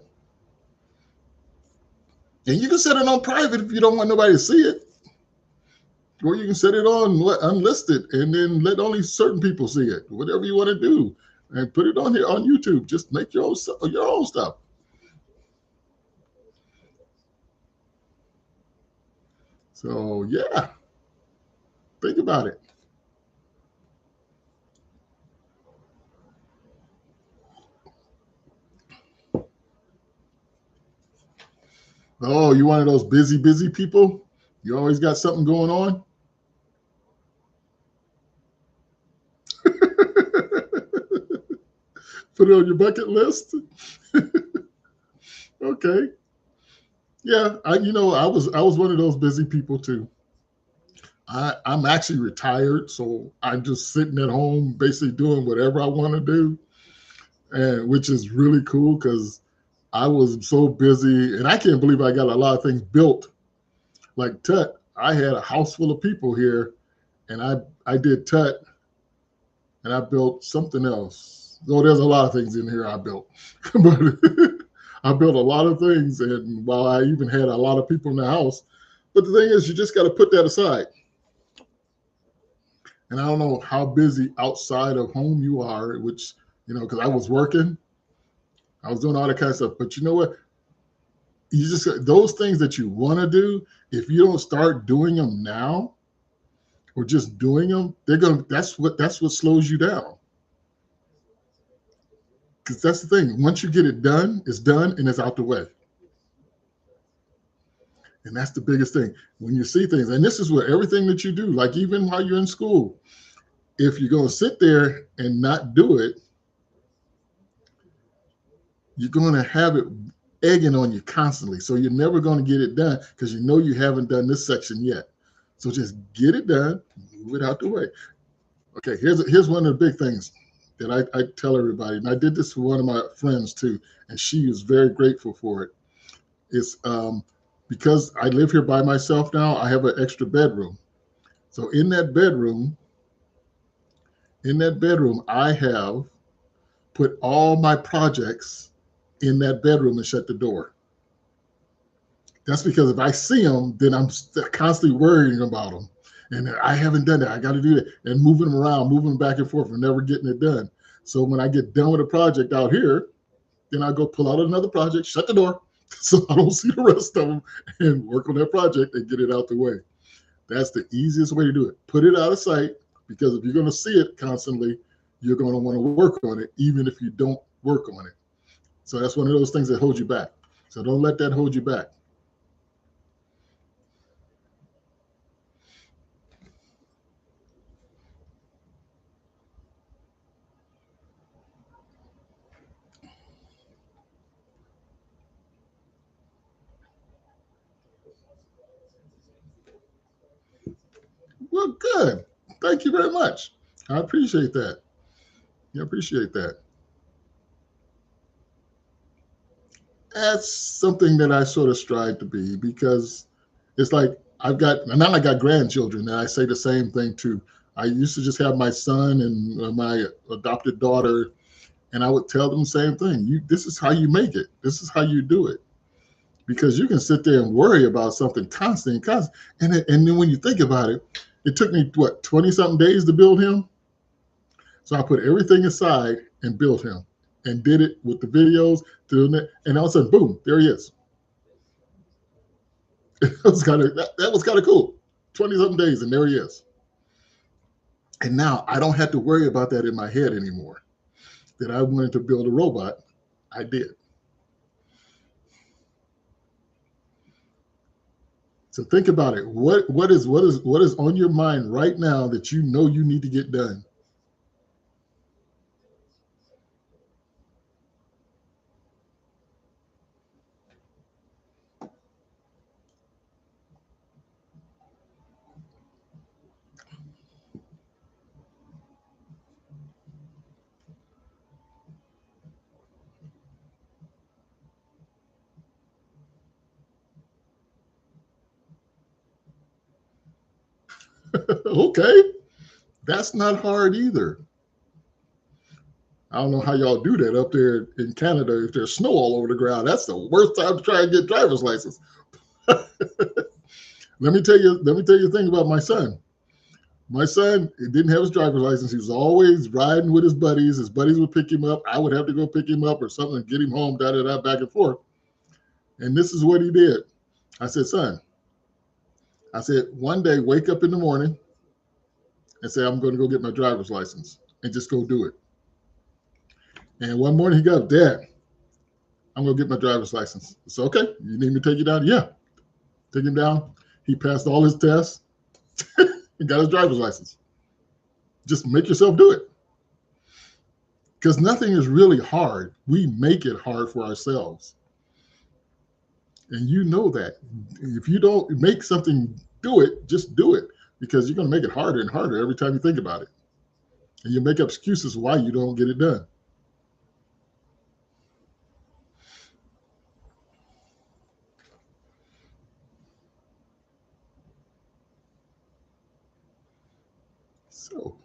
and you can set it on private if you don't want nobody to see it, or you can set it on unlisted and then let only certain people see it. Whatever you want to do, and put it on here on YouTube. Just make your own stuff. So yeah, think about it. Oh, you one of those busy people? You always got something going on? Put it on your bucket list. Okay. Yeah, I was one of those busy people too. I'm actually retired, so I'm just sitting at home, basically doing whatever I want to do, and which is really cool because I was so busy, and I can't believe I got a lot of things built. Like Tut, I had a house full of people here, and I did Tut, and I built something else. So there's a lot of things in here I built, but I built a lot of things, and while I even had a lot of people in the house, but the thing is, you just got to put that aside. And I don't know how busy outside of home you are, which, because I was working, I was doing all that kind of stuff. But you know what? You just, those things that you want to do, if you don't start doing them now or just doing them, that's what slows you down. Because that's the thing. Once you get it done, it's done and it's out the way. And that's the biggest thing. When you see things, and this is where everything that you do, like even while you're in school, if you're going to sit there and not do it, you're going to have it egging on you constantly. So you're never going to get it done because you know you haven't done this section yet. So just get it done, move it out the way. Okay, here's one of the big things that I tell everybody, and I did this for one of my friends too, and she was very grateful for it. It's because I live here by myself now, I have an extra bedroom. So in that bedroom, I have put all my projects in that bedroom and shut the door. That's because if I see them, then I'm constantly worrying about them. And I haven't done that. I got to do that. And moving them around, moving them back and forth, and never getting it done. So when I get done with a project out here, then I go pull out another project, shut the door, so I don't see the rest of them, and work on that project and get it out the way. That's the easiest way to do it. Put it out of sight, because if you're going to see it constantly, you're going to want to work on it, even if you don't work on it. So that's one of those things that hold you back. So don't let that hold you back. Well, good. Thank you very much. I appreciate that. I appreciate that. That's something that I sort of strive to be, because it's like now I got grandchildren, and I say the same thing too. I used to just have my son and my adopted daughter, and I would tell them the same thing. This is how you make it. This is how you do it. Because you can sit there and worry about something constant, and then when you think about it, it took me what 20 something days to build him. So I put everything aside and built him, and did it with the videos, doing it, and all of a sudden, boom, there he is. That was kind of cool. 20 something days, and there he is. And now I don't have to worry about that in my head anymore. That I wanted to build a robot, I did. So think about it. What is on your mind right now that you know you need to get done? Okay, that's not hard either. I don't know how y'all do that up there in Canada. If there's snow all over the ground, that's the worst time to try and get driver's license. Let me tell you. Let me tell you a thing about my son. My son, he didn't have his driver's license. He was always riding with his buddies. His buddies would pick him up. I would have to go pick him up or something and get him home, da da da, back and forth. And this is what he did. I said, son, I said, one day wake up in the morning and say, I'm going to go get my driver's license, and just go do it. And one morning he got up, Dad, I'm going to get my driver's license. I said, okay, you need me to take you down? Yeah. Take him down. He passed all his tests and got his driver's license. Just make yourself do it. Because nothing is really hard. We make it hard for ourselves. And you know that. If you don't make something do it, just do it. Because you're going to make it harder and harder every time you think about it. And you make up excuses why you don't get it done. So,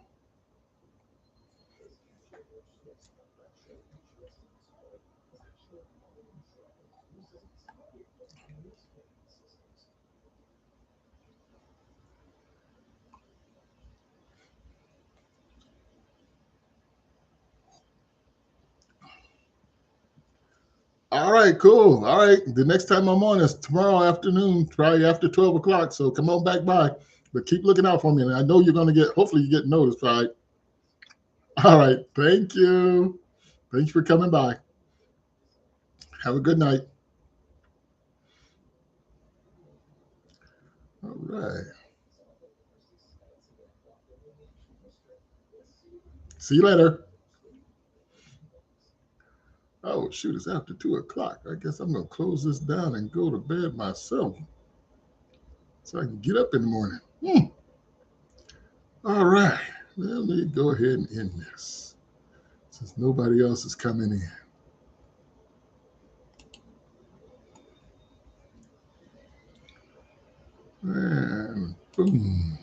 all right, cool. All right. The next time I'm on is tomorrow afternoon, probably after 12 o'clock. So come on back by. But keep looking out for me. And I know you're going to hopefully you get notified. All right. Thank you. Thanks for coming by. Have a good night. All right. See you later. Oh, shoot. It's after 2 o'clock. I guess I'm going to close this down and go to bed myself so I can get up in the morning. All right. Let me go ahead and end this since nobody else is coming in. And boom.